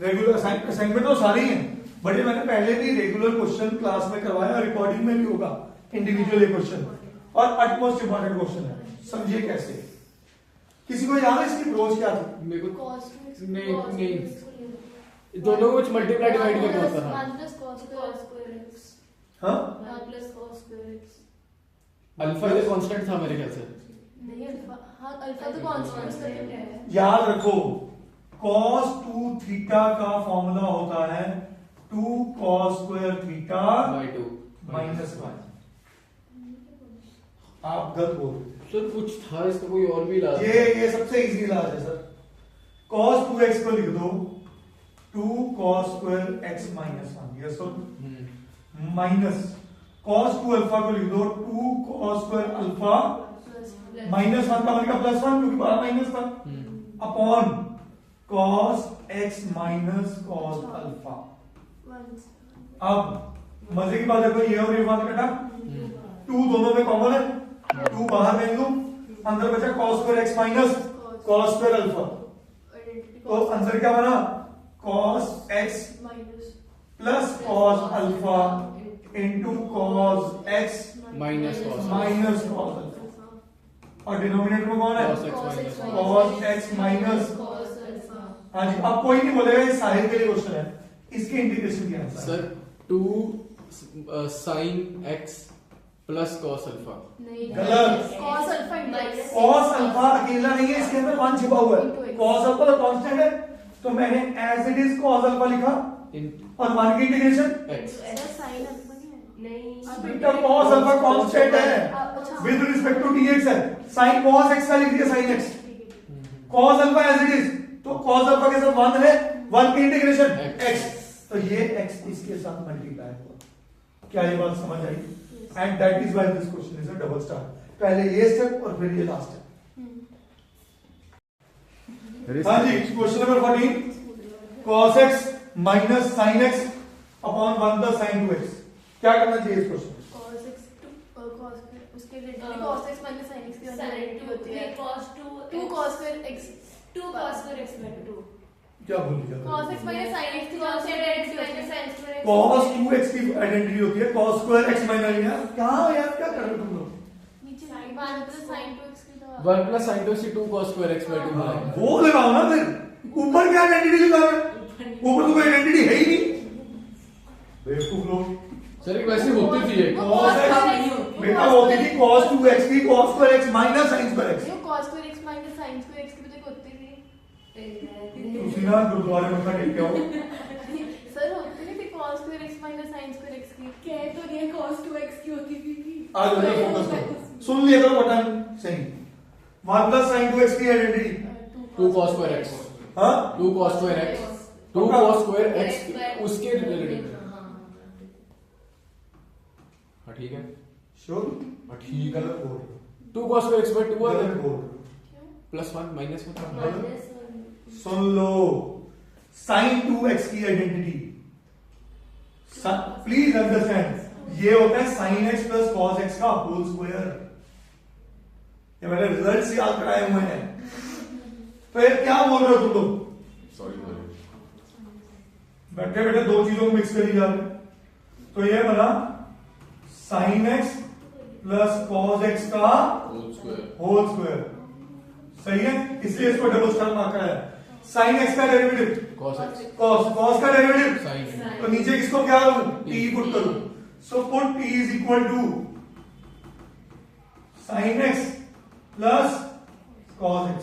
regular assignment तो सारी हैं, बट ये मैंने पहले भी रेगुलर क्वेश्चन क्लास में करवाया, रिकॉर्डिंग में भी होगा इंडिविजुअल क्वेश्चन। और अटमोस्ट इंपॉर्टेंट क्वेश्चन है, समझिए कैसे। किसी को याद है इसकी अप्रोच क्या थी? मेरे को नहीं, दोनों को कुछ मल्टीप्लाई डिवाइड करना होता था। हाँ, अल्फा ये कांस्टेंट था मेरे ख्याल से। याद रखो cos 2 थीटा का फॉर्मूला होता है 2 cos square theta by 2 minus 1। आप गलत बोल रहे सर कुछ था इसका, कोई और भी इलाज हैं। ये सबसे इजी इलाज है सर। cos 2x को लिख दो 2 cos square x minus 1, yes और माइनस cos 2 अल्फा को लिख दो 2 cos स्क्वायर अल्फा माइनस 1 का बनेगा प्लस 1 क्योंकि बड़ा माइनस था, upon cos x minus cos alpha. अब मजे की बात है कोई ये और ये बात कटा, 2 दोनों में कॉमन है, 2 बाहर फेंक दूं, अंदर बचा cos square x minus cos square alpha. तो आंसर क्या बना cos x plus cos alpha into cos x minus cos alpha, और डिनोमिनेटर में कौन है cos x माइनस। हाँ जी, अब कोई नहीं बोलेगा ये साहिल के लिए क्वेश्चन है, इसके इंटीग्रेशन क्या है sir 2 sin x plus cos alpha. गलत, cos अल्फा अकेला नहीं है, इसके अंदर 1 छिपा हुआ है, cos अल्फा तो कांस्टेंट है, तो मैंने as it is cos alpha लिखा और 1 की इंटीग्रेशन x बेटा cos अल्फा कांस्टेंट है विद रिस्पेक्ट टू dx है, sin cos x का लिख दिया sin x, cos alpha as it is, तो cos अल्फा के साथ 1 है, 1 की इंटीग्रेशन x, तो ये x इसके साथ मल्टीप्लाई हुआ। क्या ये बात समझ आई? And that is why this question is a double star, पहले ये स्टेप और फिर ये लास्ट स्टेप। हाँ जी, question number 14 cos x minus sin x upon 1 plus sin 2x, क्या करना चाहिए इस क्वेश्चन में? क्या भूल गया? cos 2x की आइडेंटिटी होती है cos स्क्वायर x माइनस, यार क्या कर रहे हो तुम लोग? 1 plus sin 2x 2 cos square x by 2 बनेगा। वो लगाओ ना फिर, ऊपर क्या आइडेंटिटी लिखा है? ऊपर तो कोई आइडेंटिटी है ही नहीं, बेवकूफ लोग। सर एक वैसे होती थी ये cos x बेटा होती थी cos 2x की cos square x minus sin square x। तुसी ना गुरुद्वारे में मत्था टेक के आओ। आज उधर फोकस करो, सुन लिया करो बटन सही। 1 प्लस sin 2x की आइडेंटिटी 2 cos स्क्वायर x, हाँ 2 cos square x, 2 cos square x उसके रिलेटेड। हाँ ठीक है, श्योर, हाँ ठीक है। गलत बोल रहे हो, 2 cos स्क्वायर x बाय 2 गलत है बोल रहे हो। प्लस 1 माइनस होता है। सुन लो, sin 2x की आइडेंटिटी, प्लीज अंडरस्टैंड, ये होता है sin x plus cos x का होल स्क्वायर। ये मैंने रिजल्ट याद कराए हुए हैं, तो ये क्या बोल रहे हो तुम लोग? सॉरी बैठे बैठे दो चीजों को मिक्स करी जा रहे हैं, तो ये बना sin x plus cos x का होल स्क्वायर, सही है, इसलिए इसको डबल स्टार मार्क कराया। sin x का डेरिवेटिव cos x cos का डेरिवेटिव sin तो नीचे किसको क्या करूं? t पुट करूं, so put t is equal to sin x plus cos x,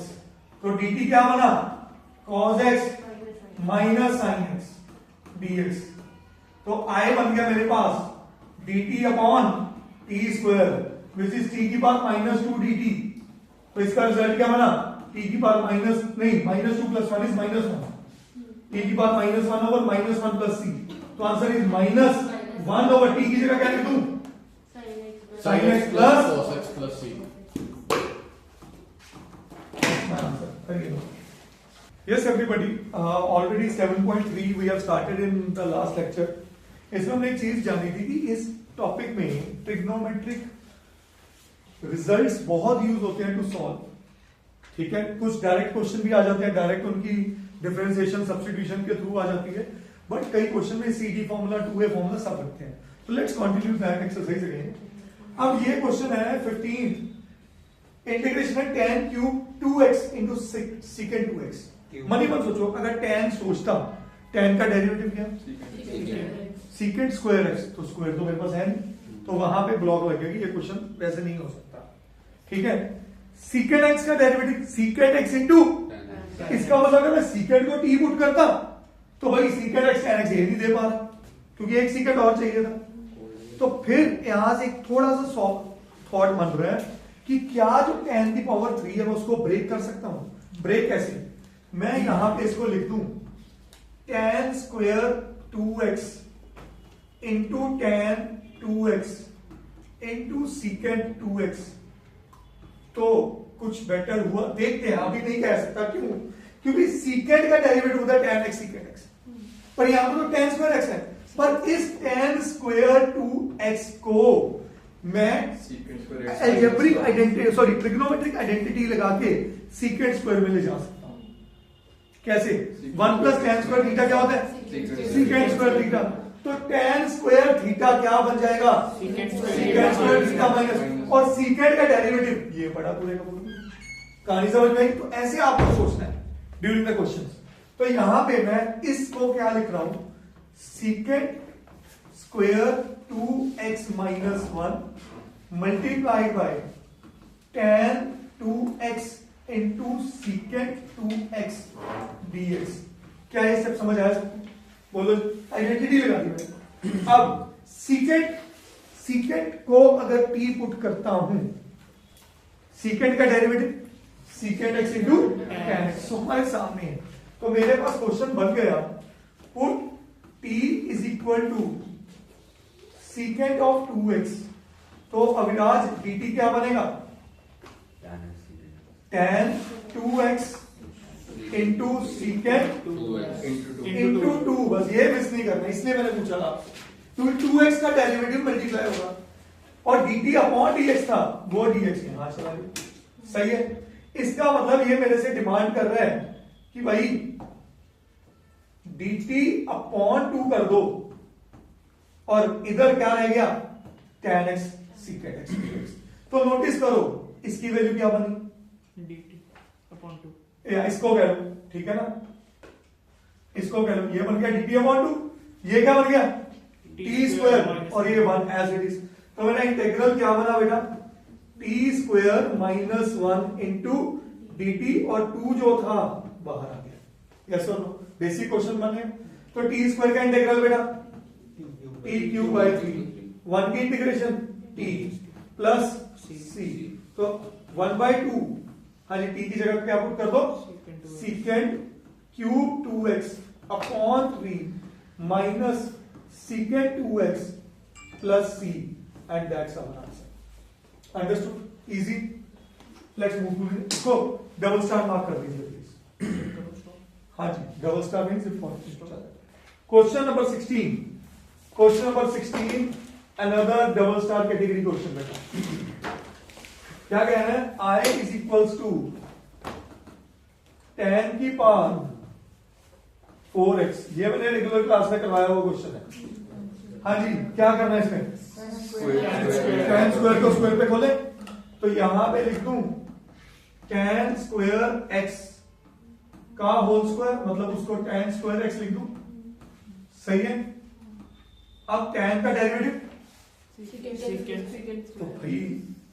तो dt क्या बना? cos x minus sin x dx, तो I बन गया मेरे पास dt upon t square which is t की पावर माइनस 2 dt, तो इसका रिजल्ट क्या बना? t की पावर माइनस नहीं minus 2 plus 1 is minus 1, t की power minus 1 over minus 1 plus c, तो answer is minus 1 over t की जगह क्या लिख दूं? sin x plus cos x plus c। Yes, everybody. Already 7.3 we have started in the last lecture. इसमें हमने एक चीज जानी थी कि इस टॉपिक में ट्रिग्नोमेट्रिक रिजल्ट्स बहुत यूज होते हैं टू सॉल्व, ठीक है। कुछ डायरेक्ट क्वेश्चन भी आ जाते हैं, डायरेक्ट उनकी डिफरेंशिएशन सब्स्टिट्यूशन के थ्रू आ जाती है, बट कई क्वेश्चन में CD फॉर्मूला 2A फॉर्मूला सब रखते हैं। तो let's continue that exercise again. अब ये क्वेश्चन है 15, इंटीग्रेशन है tan cube 2x into secant 2x। Money मत सोचो, अगर tan सोचता, tan का डेरिवेटिव क्या है? secant स्क्वायर x, तो स्क्वायर तो मेरे पास है नहीं, तो वहां पे ब्लॉक लगेगी, ये क्वेश्चन वैसे नहीं हो सकता, ठीक है। secant x का डेरिवेटिव secant x इंटू, इसका मतलब है मैं secant को t पुट करता, तो भाई secant x tan x ये नहीं दे पा रहा, क्योंकि एक secant और चाहिए था, तो फिर यहां से एक थोड़ा सा थॉट बन रहा है कि क्या जो tan की पावर 3 है मैं उसको ब्रेक कर सकता हूं। ब्रेक कैसे? मैं यहां पे इसको लिख दूं tan square 2x into tan 2x into secant 2x। तो कुछ बेटर हुआ, देखते हैं, अभी नहीं कह सकता। क्यों? क्योंकि सीकेंट का डेरिवेटिव होता है tan x सीकेंट x, पर यहां पर तो tan स्क्वायर x है, पर इस tan स्क्वायर 2x को मैं algebraic identity sorry trigonometric identity लगा के सीकेंट स्क्वायर में ले जा सकता हूं। कैसे? 1 प्लस tan स्क्वायर थीटा क्या होता है? Secant square theta. तो tan स्क्वायर थीटा क्या बन जाएगा? सीकेंट स्क्वायर थीटा माइनस, और सीकेंट का डेरिवेटिव ये बड़ा पूरे का पूरा। कहानी समझ में आई? तो ऐसे आपको सोचना है ड्यूरिंग द क्वेश्चंस। तो यहां पे मैं इसको क्या लिख रहा हूं? Secant square 2x minus 1 multiplied by tan 2x into secant 2x dx। क्या ये सब समझ आया सबको? बोलो, आइडेंटिटी लगा दी मैंने। अब सीकेंट को अगर t पुट करता हूं, सीकेंट का derivative secant x into tan x हमारे सामने है। तो मेरे पास क्वेश्चन बन गया, put t is equal to secant of 2x। तो अविराज dt क्या बनेगा? tan 2x into secant into 2। बस ये मिस नहीं करना, इसलिए मैंने पूछा था। तो 2x का डेरिवेटिव मल्टीप्लाई होगा और dt अपॉन dx था, वो dx यहां चला गया। सही है? इसका मतलब ये मेरे से डिमांड कर रहा है कि भाई dt अपॉन 2 कर दो, और इधर क्या रह गया? tan x secant x dx। तो नोटिस करो इसकी वैल्यू क्या बनी? dt upon 2। या इसको कह लो, ठीक है ना? इसको कह लो, ये बन गया dt अपॉन 2, ये क्या बन गया? t स्क्वायर, और ये 1 एज इट इज। तो मेरा इंटीग्रल क्या बना बेटा? t square minus 1 into dt, और 2 जो था बाहर आ गया। यस और नो? बेसिक क्वेश्चन बन गया। तो t स्क्वायर का इंटीग्रल बेटा t क्यूब बाई 3, 1 की इंटीग्रेशन t प्लस c। तो 1/2, हाँ जी, t की जगह क्या पुट कर दो? Secant cube 2x upon 3 minus secant 2x plus c, and that's our answer. Understood? Easy. Let's move to इसको डबल स्टार मार्क कर दीजिए प्लीज। हाँ जी, double star means question number 16। Question number 16 another double star category question बेटा। क्या कहना है? I is equals to tan की पावर 4x। ये मैंने रेगुलर क्लास में करवाया हुआ क्वेश्चन है। हाँ जी, क्या करना है इसमें? tan स्क्वायर को स्क्वायर पे खोले, तो यहां पे लिख दूं tan स्क्वायर x का होल स्क्वायर, मतलब उसको tan स्क्वायर x लिख दूं। सही है? अब tan का डेरिवेटिव, तो भाई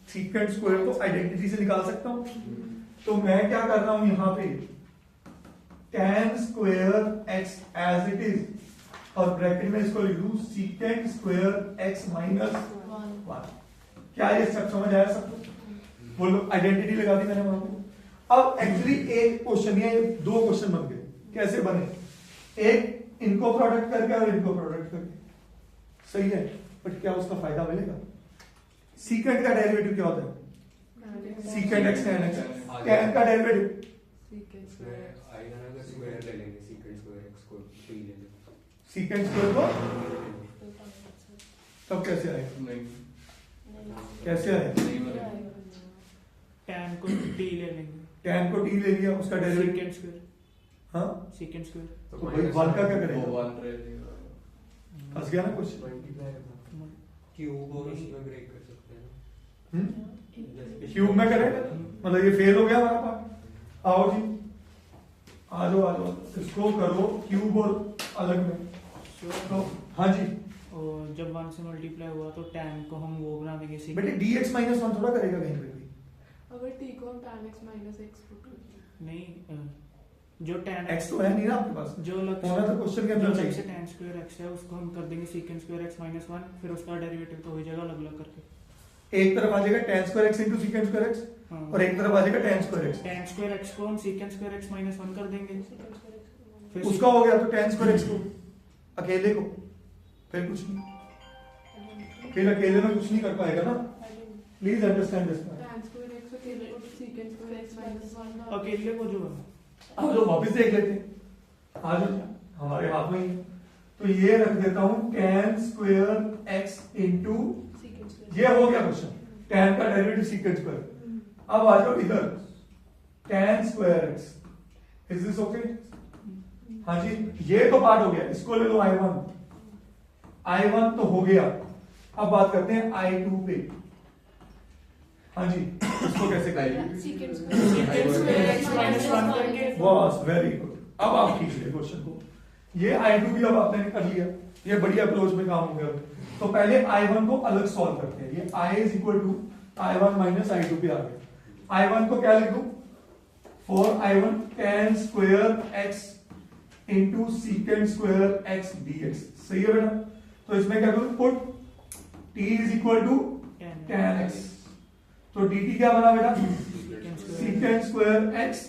सीकेंट स्क्वायर तो आइडेंटिटी से निकाल सकता हूं। तो मैं क्या कर रहा हूं यहां पे? tan square x as it is, और ब्रैकेट में इसको लिख दूं सीकेंट स्क्वायर x माइनस 1। क्या ये सब समझ आया सबको? बोलो, आइडेंटिटी लगा दी मैंने वहां पे। अब एक्चुअली एक क्वेश्चन है, दो क्वेश्चन बन गए। कैसे बने? एक इनको प्रोडक्ट करके और इनको प्रोडक्ट करके। सही है, बट क्या उसका फायदा मिलेगा? सीकेंट का डेरिवेटिव क्या होता है? Secant x tan x। tan का डेरिवेटिव सीकेंट स्क्वायर को, तब कैसे आएगा? कैसे आएगा? tan को t ले लेंगे, tan को t ले लिया, उसका डेरिवेटिव secant स्क्वायर। हाँ, secant स्क्वायर तो भाई 1 का क्या करेगा? वो 1 रह जाएगा। फंस गया ना कुछ? क्यूब और उसमें ब्रेक कर सकते हैं। क्यूब में करेगा, मतलब ये फेल हो गया हमारा पार्ट। आओ जी, आ जाओ, इसको करो क्यूब और अलग में। तो हाँ जी, और जब 1 से मल्टीप्लाई हुआ तो tan को हम वो बना देंगे बेटे dx माइनस 1 थोड़ा करेगा कहीं पे भी। अगर t को हम tan x minus x put करते हैं, नहीं जो tan x तो है नहीं ना आपके पास, जो लक्ष्य होना तो क्वेश्चन के जो अंदर लक्ष्य चाहिए। tan स्क्वायर x है उसको हम कर देंगे secant स्क्वायर x minus 1, फिर उसका डेरिवेटिव तो हो जाएगा अलग अलग करके। एक तरफ आ जाएगा tan square x into secant square x, हाँ। और एक तरफ आ जाएगा tan square x। tan square x को हम secant स्क्वायर x minus 1 कर देंगे, फिर उसका हो गया तो tan स्क्वायर x को अकेले को, फिर कुछ नहीं, फिर अकेले में कुछ नहीं कर पाएगा ना। Please understand this. tan square x को अकेले को secant square x minus 1 का अकेले को जो है अब जो वापस देख लेते हैं, आज हमारे हाथ में ही है। तो ये रख देता हूं tan square x into, secant square ये हो गया क्वेश्चन, tan का डेरिवेटिव secant स्क्वायर। अब आ जाओ इधर tan square x, is this okay? हाँ जी, ये तो पार्ट हो गया, इसको ले लो I1, I1 तो हो गया। अब बात करते हैं I2 पे। हाँ जी, इसको कैसे करेंगे? secant secant square x minus 1 करके बस वेरी गुड। अब आप कीजिए क्वेश्चन को, ये I2 भी अब आपने कर लिया, ये बड़ी अप्रोच में काम हो गया। तो पहले I1 को अलग सॉल्व करते हैं, ये I is equal to I1 minus I2 पे आ गया। I1 को क्या लिख दूं? 4I1 tan square x into secant square x dx, सही है बेटा? तो इसमें क्या करूं? Put t is equal to tan x, तो dt क्या बना बेटा? secant square x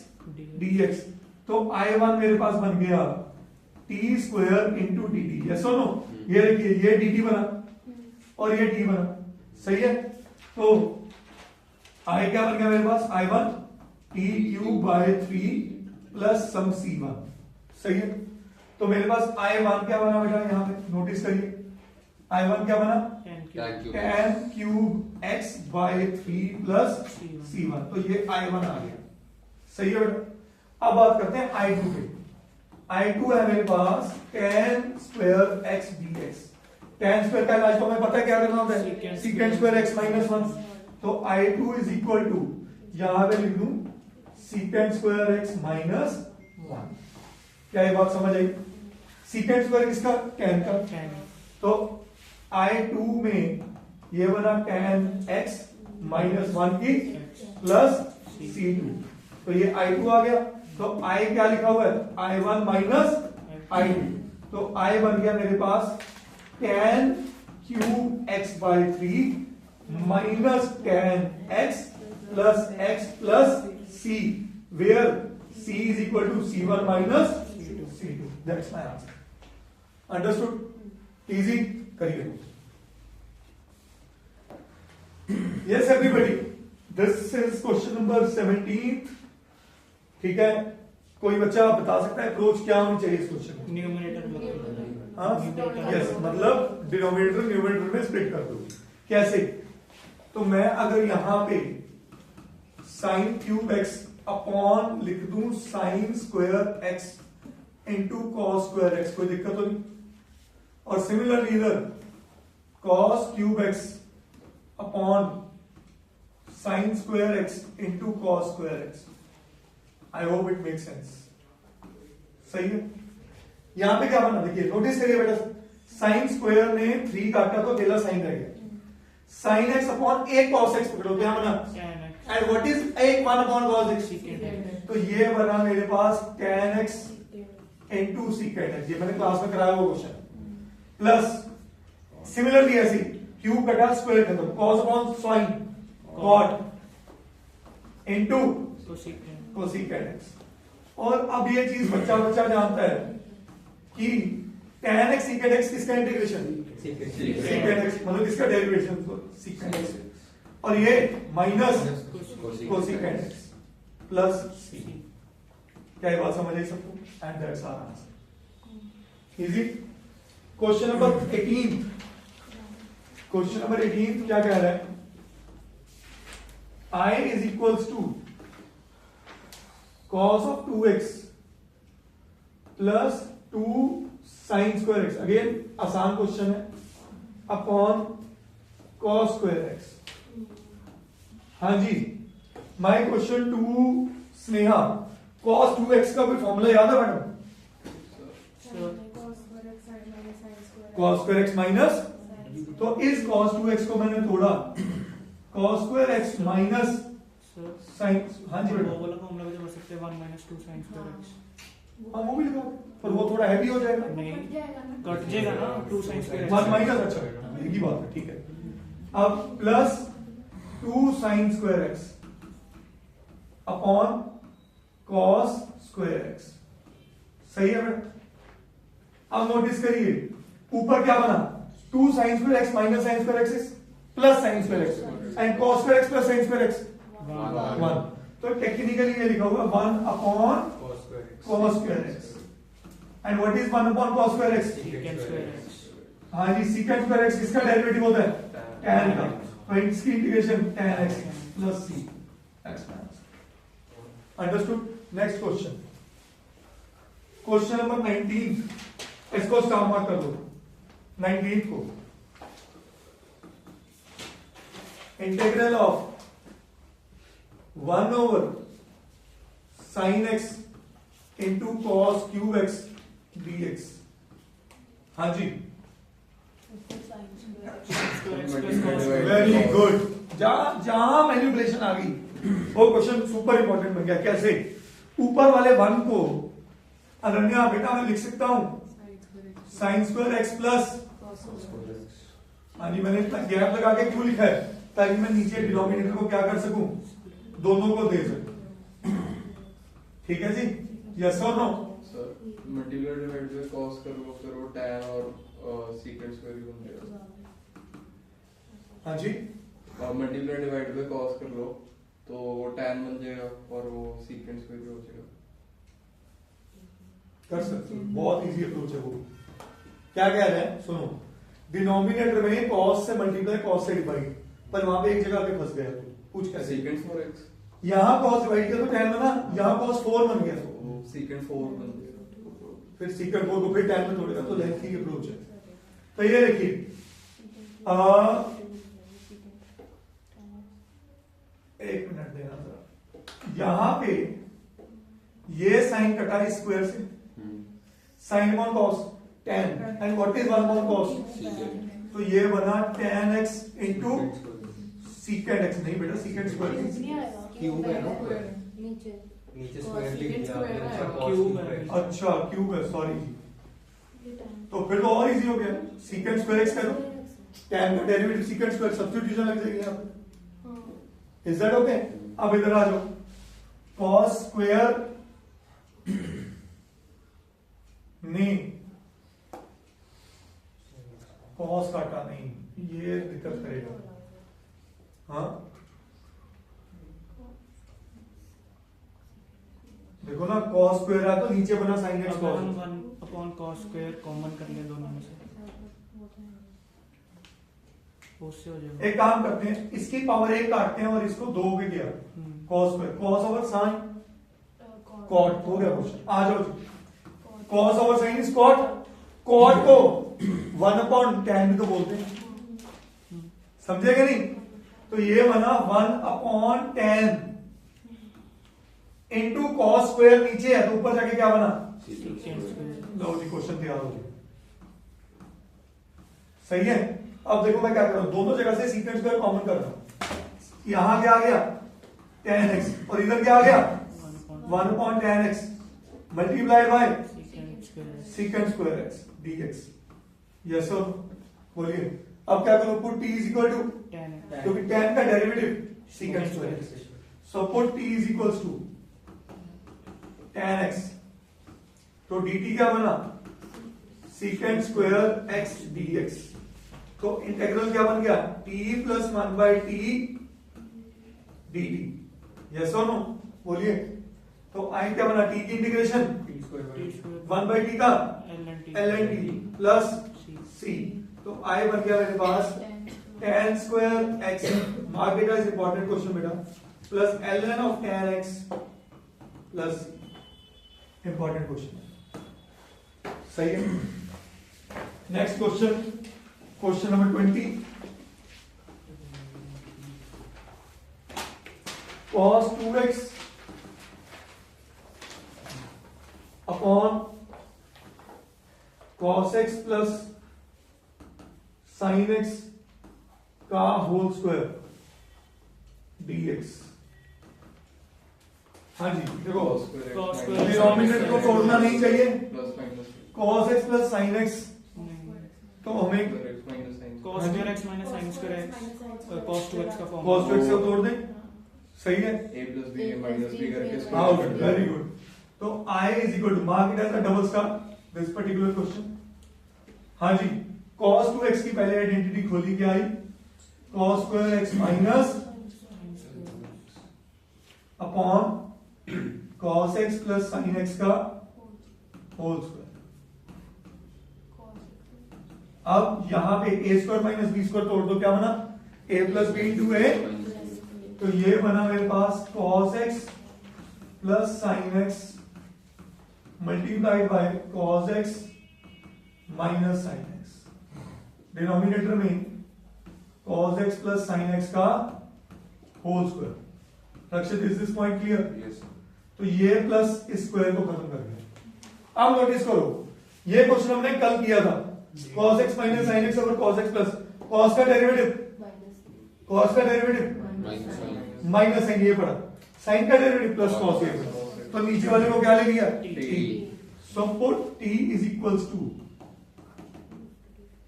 dx। तो I1 मेरे पास बन गया t square into D T, yes और नो? ये देखिए, ये dt बना और ये t बना, सही है? तो I क्या बन गया मेरे पास? I1 t cube by 3 plus some c1, सही है? तो मेरे पास I1 क्या बना बेटा? यहां पे नोटिस करिए, I1 क्या बना? tan cube x by 3 plus c1, तो ये I1 आ गया, सही है बेटा? अब बात करते हैं I2 पे। I2 है मेरे पास tan square x dx। tan square का इलाज तो हमें पता है क्या करना होता है? secant square x minus 1। तो I2 इज इक्वल टू, यहां पे लिख दूं secant स्क्वायर x माइनस 1। क्या ये बात समझ आई? secant स्क्वायर किसका? tan का। तो I2 में ये बना tan x माइनस 1 की प्लस c2, तो ये I2 आ गया। तो I क्या लिखा हुआ है? I1 माइनस I2, तो I बन गया मेरे पास tan cube x by 3 minus tan x plus c, where c is equal to c1 minus c2। That's my answer. Understood? Easy, करिए। Yes everybody, this is question number 17। ठीक है, कोई बच्चा बता सकता है अप्रोच क्या होनी चाहिए इस क्वेश्चन में? न्यूमरेटर हाँ, यस, मतलब डिनोमिनेटर न्यूमरेटर में स्प्लिट कर दो। कैसे? तो मैं अगर यहां पे साइन क्यूब एक्स अपॉन लिख दूं sine square x into cos square x, कोई दिक्कत तो नहीं? और सिमिलरली इधर cos cube x upon sine square x into cos square x. I hope it make sense, सही है? यहां पे क्या बना, देखिए नोटिस करिए बेटा, साइन स्क्वायर ने 3 काटा तो अकेला साइन रह गया। साइन एक्स अपॉन एक कॉस एक्स पकड़ो, क्या बना? एंड व्हाट इज एक 1 अपॉन कॉस एक्स? तो ये बना मेरे पास tan x into secant x, ये मैंने क्लास में कराया वो क्वेश्चन। प्लस सिमिलरली ऐसी क्यूब कटा स्क्वायर खत्म, cos upon sine cot into cosecant x। और अब ये चीज बच्चा जानता है कि tan x secant x किसका इंटीग्रेशन? secant x, मतलब किसका डेरिवेशन? secant x। और ये minus cosecant x plus c। क्या ये बात समझ आई सबको? And that's our answer. Easy. Question number 18, question number 18 क्या कह रहा है? I is equals to cos of 2x plus 2 sin square x, again आसान क्वेश्चन है, अपॉन cos स्क्वायर x। हाँ जी, my question to Sneha, cos 2x का कोई फॉर्मूला याद है madam? cos square x minus, तो इस cos 2x को मैंने तोड़ा, cos square x minus sir sine, हाँ जी वो बेटा, वाला फॉर्मूला भी तो कर सकते हैं 1 - 2 sin square x। हाँ वो भी लिखा, पर वो थोड़ा हैवी हो जाएगा। नहीं कट जाएगा ना। कट जाएगा ना 2 sin square one x। Minus, अच्छा एक ही बात है, ठीक है। अब plus 2 sin square x upon cos square x, सही है बेटा। अब नोटिस करिए ऊपर क्या बना, 2 sin square x minus sin square x plus sin square x and cos square x plus sin square x 1। तो टेक्निकली ये लिखा हुआ 1 upon cos square x cos square x and what is 1 upon cos square x? secant square x। हाँ जी, secant square x किसका derivative होता है? tan का। तो इसकी integration tan x plus c x minus. Understood? Next question, question number 19, इसको star mark कर दो, 19 को। Integral of 1 over sin x into cos cube x dx। हाँ जी, वेरी गुड। जहां मैनिपुलेशन आ गई वो क्वेश्चन सुपर इंपॉर्टेंट बन गया। कैसे? ऊपर वाले 1 को अनन्या बेटा मैं लिख सकता हूं sin स्क्वायर x प्लस, हाँ जी मैंने इतना गैप लगा के क्यों लिखा है, ताकि मैं नीचे डिनोमिनेटर को क्या कर सकूं, दोनों को दे सकूं। ठीक है जी, यस और no? Sir multiply divide by cos कर लो, फिर वो tan और secant स्क्वायर ही बन जाएगा। हाँ जी, मल्टीप्लाई डिवाइड बाय cos कर लो तो वो tan बन जाएगा और वो secant स्क्वायर ही हो जाएगा। कर सकते हो, बहुत इजी अप्रोच है वो। क्या कह रहे हैं सुनो, डिनोमिनेटर में cos से मल्टीप्लाई cos से डिवाइड, पर वहां पे एक जगह पे फंस गया तू, पूछ कैसे? secant 4x, यहाँ cos डिवाइड किया तो tan बना, यहाँ cos 4 बन गया, वो secant 4 बन जाएगा। फिर secant 4 को फिर tan में तोड़ेगा, तो लेंथी अप्रोच है। तो ये देखिए, एक मिनट देना जरा, यहां पे ये साइन कटा है स्क्वायर से, sine upon cos tan and what is 1 upon cos, तो ये बना tan x into secant x, नहीं बेटा secant स्क्वायर, क्यूब है ना, नीचे नीचे स्क्वायर लिख secant दिया square आपने, है। अच्छा cos क्यूब cube है। है। अच्छा क्यूब है, सॉरी जी। ये tan। तो फिर तो और इजी हो गया, secant स्क्वायर x करो, tan का डेरिवेटिव secant स्क्वायर, सब्स्टिट्यूशन लग जाएगी यहाँ पे। हाँ। Is that okay? अब इधर आ जाओ, cos स्क्वायर नहीं, cos काटा नहीं, ये दिक्कत करेगा। हाँ देखो ना, cos स्क्वायर है तो नीचे बना sin x अगर cos। हम 1 अपॉन cos स्क्वायर कॉमन कर ले दोनों में से, उससे हो जाएगा। एक काम करते हैं, इसकी पावर 1 काटते हैं और इसको 2 पे किया, cos square, cos over sin cot, हो गया क्वेश्चन। आ जाओ जी, cos over sin is cot, cot को 1 अपॉन tan भी तो बोलते हैं, समझेगा नहीं? तो ये बना 1 upon tan into cos square, नीचे है तो ऊपर जाके क्या बना, secant square। लो जी क्वेश्चन तैयार हो गया। सही है? अब देखो मैं क्या कर रहा हूं, दोनों जगह से secant स्क्वायर कॉमन कर रहा हूं। यहां क्या आ गया tan x और इधर क्या आ गया 1 upon tan x multiplied by secant square x। secant square x dx। Yes sir, बोलिए। अब क्या करूं, put t is equal to, tan x। क्योंकि tan का derivative secant square x, so put t is equals to tan x, तो dt क्या बना secant square x dx। तो इंटीग्रल क्या बन गया, t plus 1 by T dt। Yes और नो, बोलिए। तो आई क्या बना, t की integration t square by t square 1 by T का ln t ln t plus c। c, तो आई बन गया मेरे पास tan square x, mark it as important question बेटा, plus ln of tan x plus c, important question. सही है? Next question, question number 20, cos 2x अपॉन cos x plus sin x का होल स्क्वायर dx। हाँ जी देखो cos square Cos x denominator को तोड़ना नहीं चाहिए। Plus minus cos x plus sin x तो हमें x minus sin cos square x minus sin square x cos 2x का फॉर्म cos 2x से तोड़ दें, सही है। a plus b minus b करके हाँ square वेरी गुड। तो I is equal to mark it as a double star this particular question. हाँ जी cos 2x की पहले आइडेंटिटी खोली क्या आई, cos square x minus upon cos x plus sin x का होल स्क्वायर। अब यहां पे a square minus B square तोड़ दो, क्या बना a plus B into A, तो ये बना मेरे पास cos x plus sin x multiplied by cos x minus sin x, denominator में cos x plus sin x का whole square. Rakshit is this point clear? तो ये प्लस इस स्क्वायर को खत्म कर दिया। अब नोटिस करो ये क्वेश्चन हमने कल किया था, cos x minus sin x over cos x plus cos का डेरिवेटिव, cos का डेरिवेटिव माइनस sin ये पड़ा, sin का डेरिवेटिव प्लस cos ये पड़ा, तो नीचे वाले को क्या ले लिया t। So put t is equals to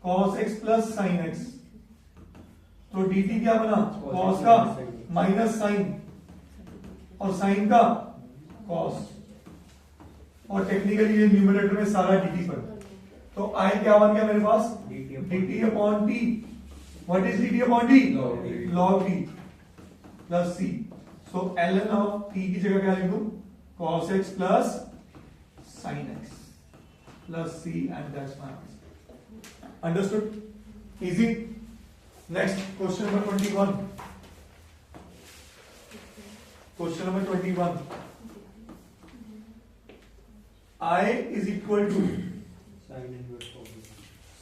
cos x plus sin x, तो dt क्या बना cos का माइनस sin और sin का cos, और टेक्निकली ये न्यूमरेटर में सारा dt पर, तो I क्या बन गया मेरे पास dt upon t। What is dt upon t? log t plus c। So ln of t की जगह क्या लिख दूं, cos x plus sin x plus c and that's my answer. Understood? Easy. Next question number 21। Question number 21, I is equal to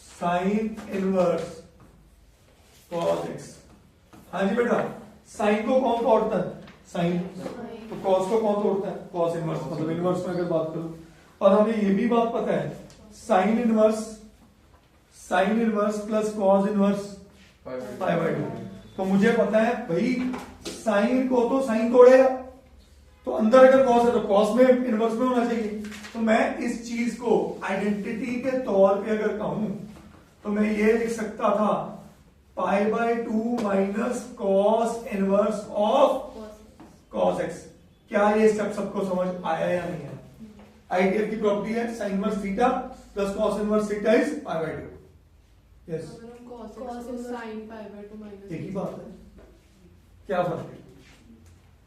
sin inverse cos x। हाँ जी बेटा, sign को कौन तोड़ता है, साइन, तो cos को कौन तोड़ता है, cos इनवर्स, मतलब इनवर्स में अगर बात करूं, और हमें ये भी बात पता है sine inverse plus cos inverse pi by 2। तो मुझे पता है भाई साइन को तो साइन तोड़ेगा, तो अंदर अगर cos है तो cos में इनवर्स में होना चाहिए। तो मैं इस चीज को आइडेंटिटी के तौर पे अगर कहूं तो मैं ये लिख सकता था पाई by 2 minus cos inverse of cos x। क्या ये स्टेप सबको समझ आया या नहीं है? आइडियल की प्रॉपर्टी है sine inverse theta plus cos inverse theta is pi by 2। Yes, एक ही बात है, क्या फर्क है,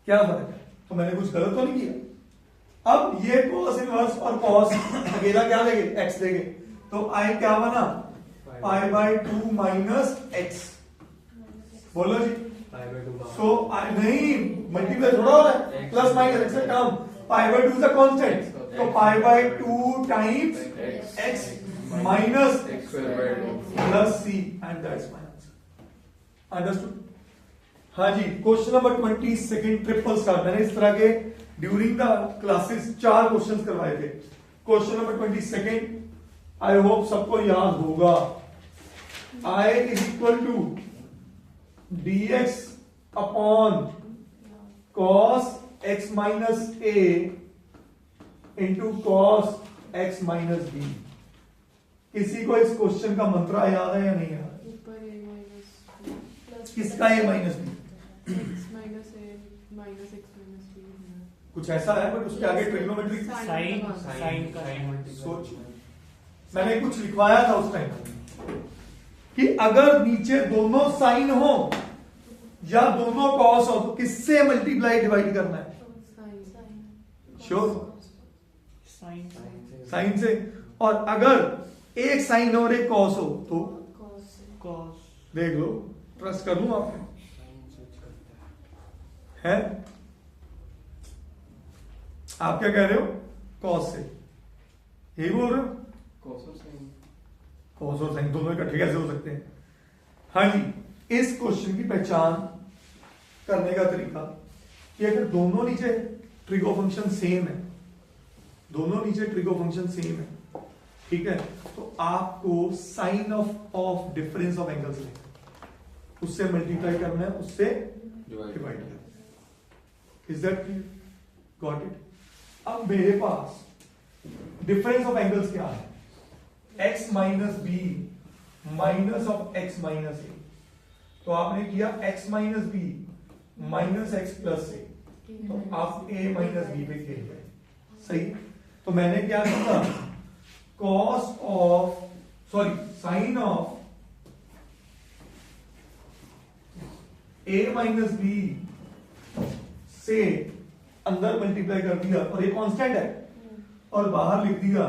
क्या फर्क है? तो मैंने कुछ गलत तो नहीं किया। अब ये cos इनवर्स और cos अकेला क्या लेंगे, x लेंगे, तो I क्या बना पाई बाय 2 माइनस x। बोलो जी। सो आई नहीं मल्टीप्लाई थोड़ा हो रहा है, प्लस माइनस x से कम, pi by 2 is a constant, तो pi by 2 times x minus x square by 2 plus c and that's my answer. Understood? हाँ जी, क्वेश्चन नंबर 22 ट्रिपल स्टार। मैंने इस तरह के ड्यूरिंग द क्लासेस 4 क्वेश्चंस करवाए थे। क्वेश्चन नंबर 22 आई होप सबको याद होगा। I is equal to dx upon cos x minus a into cos x minus b। किसी को इस क्वेश्चन का मंत्रा याद है या नहीं याद? किसका a माइनस b? कुछ ऐसा है, बट उसके आगे ट्रिग्नोमेट्रिक साइन का सोच, मैंने कुछ लिखवाया था उस टाइम कि अगर नीचे दोनों साइन हो या दोनों कॉस हो तो किससे मल्टीप्लाई डिवाइड करना है? श्योर, साइन से। और अगर एक साइन और एक कॉस हो तो cos देख लो, ट्रस्ट कर लूं आप है। आप क्या कह रहे हो? कॉस से, यही बोल रहे हो? cos और sin कॉस और साइन दोनों इकट्ठे कैसे हो सकते हैं? हाँ जी, इस क्वेश्चन की पहचान करने का तरीका कि अगर दोनों नीचे ट्रिगो फंक्शन सेम है, दोनों नीचे ट्रिगो फंक्शन सेम है, ठीक है, तो आपको sine of difference of angles लेना, उससे मल्टीप्लाई करना है, उससे डिवाइड करना है। Is that clear? Got it? अब मेरे पास डिफरेंस ऑफ एंगल्स क्या है? x minus B minus of x minus A. तो आपने किया x minus B minus X plus A, तो आप a माइनस बी पे खेल गए, सही? तो मैंने क्या किया? Cos of sine of a minus B से अंदर मल्टीप्लाई कर दिया, और ये कांस्टेंट है, और बाहर लिख दिया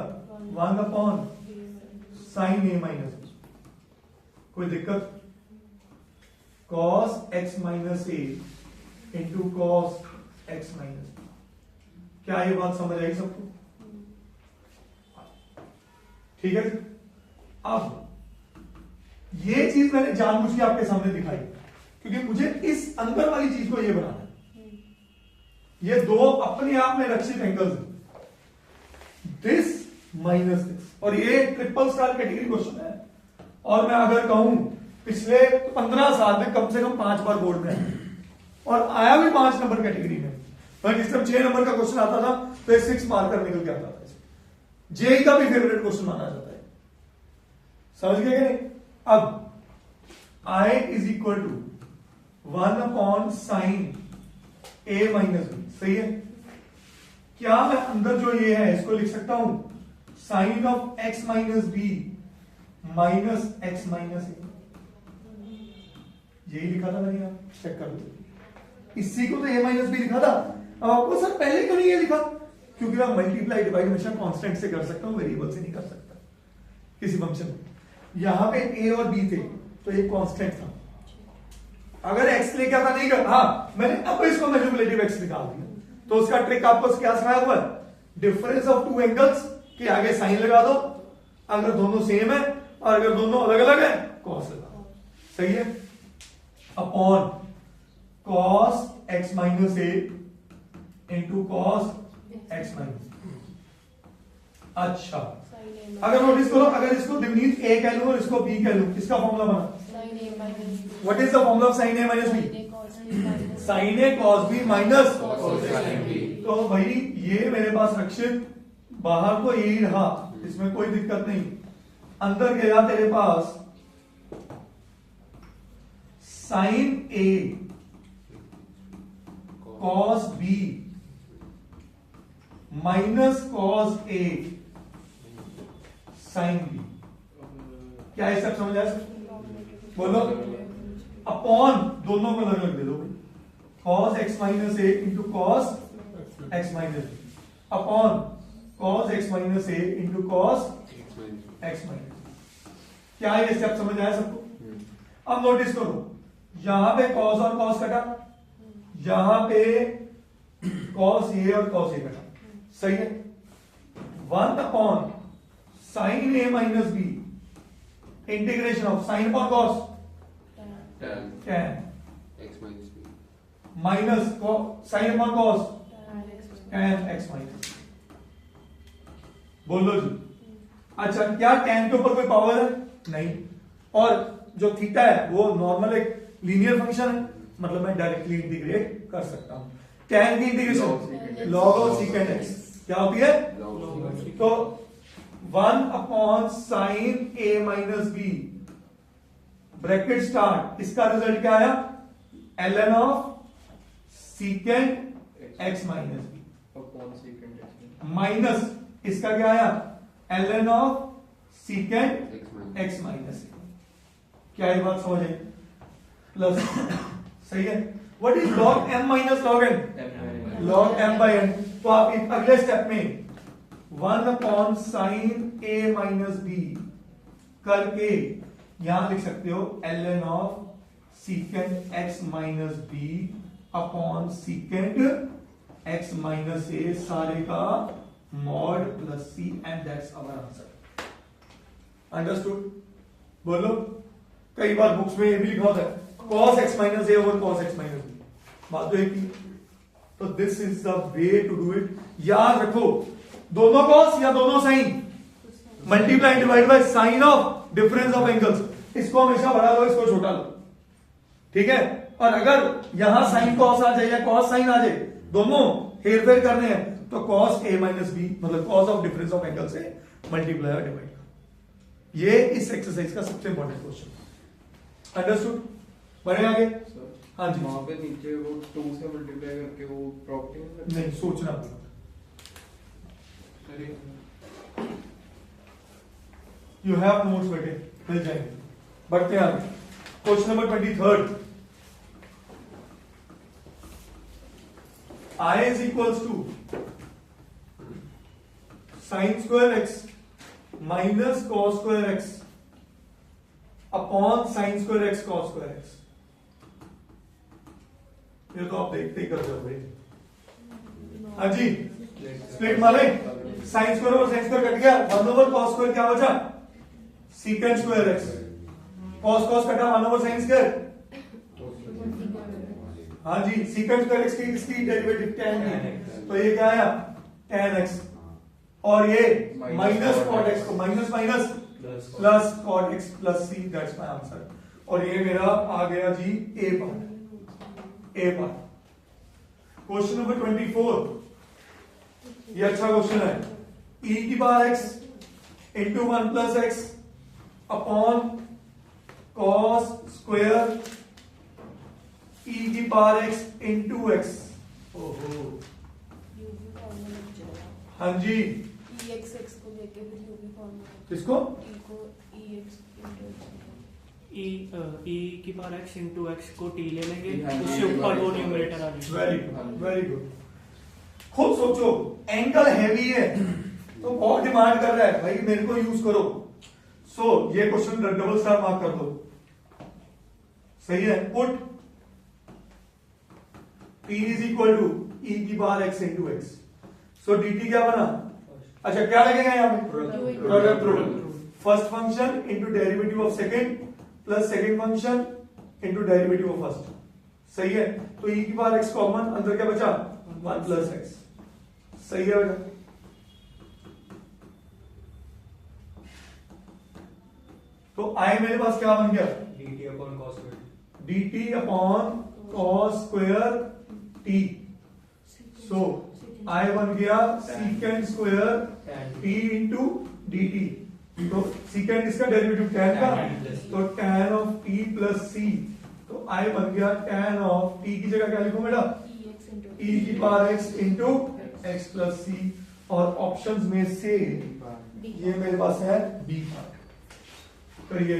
1 upon sine a minus B. कोई दिक्कत? Cos x minus A into cos x minus B. क्या ये बात समझ आई सबको? ठीक है। अब ये चीज मैंने जानबूझ के आपके सामने दिखाई, क्योंकि मुझे इस अंदर वाली चीज को ये बनाना है। ये दो अपने आप में रक्षित एंगल्स हैं, दिस माइनस दिस, और ये ट्रिपल स्टार कैटेगरी क्वेश्चन है। और मैं अगर कहूं पिछले 15 साल में कम से कम 5 बार बोर्ड में आया, और आया भी 5 नंबर कैटेगरी में। पर इस तरफ 6 नंबर का क्वेश्चन आता था तो 6 मार्कर निकल के आता था। जेई का भी फेवरेट क्वेश्चन माना जाता है, समझ गए कि नहीं? अब I is equal to 1 upon sine a minus B, सही है? क्या मैं अंदर जो ये है इसको लिख सकता हूं sine of x minus B minus X minus A? यही लिखा था मैंने, यहाँ चेक कर लो। इसी को तो a माइनस बी लिखा था। अब आपको सर पहले क्यों नहीं ये लिखा? क्योंकि मैं मल्टीप्लाई डिवाइड हमेशा कांस्टेंट से कर सकता हूं, वेरिएबल से नहीं कर सकता किसी फंक्शन में। यहां पे a और b थे तो ये कांस्टेंट था। अगर x लेके आता नहीं कर, हाँ मैंने अब इसको मैनिपुलेटिव x निकाल दिया, तो उसका ट्रिक आपको क्या सिखाया हुआ है? डिफरेंस ऑफ टू एंगल्स के आगे साइन लगा दो, अगर दोनों सेम है, और अगर दोनों अलग अलग है कॉस लगा दो, सही है? Upon cos x minus A into cos x minus. अच्छा, अगर नोटिस करो, अगर इसको दिवनीत a कह लूं और इसको b कह लूं, किसका फॉर्मूला बना? What is the formula of sine a minus b? Sine a cos b minus. तो भाई ये मेरे पास रक्षित, बाहर तो यही रहा, इसमें कोई दिक्कत नहीं। अंदर गया तेरे पास sine a cos b minus cos a sine b। क्या ये सब समझ आया? बोलो। अपॉन दोनों को अलग अलग दे दो भाई, cos x minus A into cos x minus B, upon cos x minus A into cos x minus. क्या ये स्टेप समझ आया सबको? अब नोटिस करो, यहां पे cos और cos कटा, यहां पे cos a और cos a कटा, सही है? 1 upon sine a minus B integration of sine upon cos tan x minus b minus sine upon cos tan x minus. बोलो जी। अच्छा, क्या tan के ऊपर कोई पावर है? नहीं। और जो थीटा है वो नॉर्मल एक लीनियर फंक्शन है, मतलब मैं डायरेक्टली इंटीग्रेट कर सकता हूं। tan की integration log of secant x क्या होती है? तो 1 upon sine a minus B bracket start, इसका रिजल्ट क्या आया? ln of secant x minus B upon second x minus इसका क्या आया? ln of secant x minus x minus. क्या ये बात समझ आई? प्लस, सही है? What is log m minus log n? log m by n। तो आप इस अगले स्टेप में 1 upon sine a minus B करके यहां लिख सकते हो ln of secant x minus B upon secant x minus A, सारे का mod plus C, and that's our answer. Understood? बोलो। कई बार बुक्स में ये भी लिखा होता है cos x minus A over cos x minus बी, बात तो एक ही। तो this is the way to do it. याद रखो, दोनों cos या दोनों sine multiply divide by sine of difference of angles. इसको हमेशा बड़ा लो, इसको छोटा लो, ठीक है? और अगर यहां साइन कॉस आ जाए या कॉस साइन आ जाए, दोनों हेर फेर करने हैं तो cos a माइनस बी मतलब cos of difference of angle से मल्टीप्लाई और डिवाइड कर। ये इस एक्सरसाइज का सबसे इंपॉर्टेंट क्वेश्चन। अंडरस्टूड? बढ़े आगे? सर हाँ जी। वहाँ पे नीचे वो 2 से मल्टीप्लाई करके वो प्रॉपर्टी नहीं, सोचना पड़ेगा। यू हैव नोट्स बेटे, मिल जाएंगे। बढ़ते हैं आगे। Question number 23 I is equals to sin square x minus cos square x upon sin square x cos square x। ये तो आप देखते ही कर जाओगे। हाँ जी, स्प्लिट मारे, साइन स्क्वायर और साइन स्क्वायर कट गया, 1 cos स्क्वायर क्या बचा? secant square x। cos cos कटा 1 sin स्क्वायर। हाँ जी, secant स्क्वायर x की इसकी डेरिवेटिव tan है, तो ये क्या आया? tan x। और ये माइनस cot x को minus minus plus cot x plus c, that's my answer. और ये मेरा आ गया जी ए पार्ट। क्वेश्चन नंबर 24, ये अच्छा क्वेश्चन है। e की power x into 1 plus x upon cos square e की पावर x इंटू एक्स। हाँ जी, EX को लेके फिर U भी फॉर्मूला किसको? E को EX e की पावर x इंटू एक्स को t ले लेंगे, हाँ जी, उससे ऊपर वो न्यूमरेटर आ जाएगा। Very good. खुद सोचो, एंगल हैवी है तो बहुत डिमांड कर रहा है भाई मेरे को यूज करो। सो ये क्वेश्चन डबल स्टार मार्क कर दो। सही है। Put t is equal to e की power x into X. So dt क्या बना? अच्छा क्या लगेगा यहाँ पे? Product rule. First function into derivative of second plus second function into derivative of first. सही है। तो e की पावर x कॉमन, अंदर क्या बचा? 1 प्लस एक्स। सही है बेटा। तो i मेरे पास क्या बन गया? dt upon cos square dt upon cos square t। So i बन गया secant square t into dt। तो secant इसका डेरिवेटिव tan का, तो tan of t plus c। तो i बन गया tan ऑफ t की जगह क्या लिखूं बेटा? EX into e की power x into X plus C. और ऑप्शंस में से ये मेरे पास है बी पार्ट। करिए।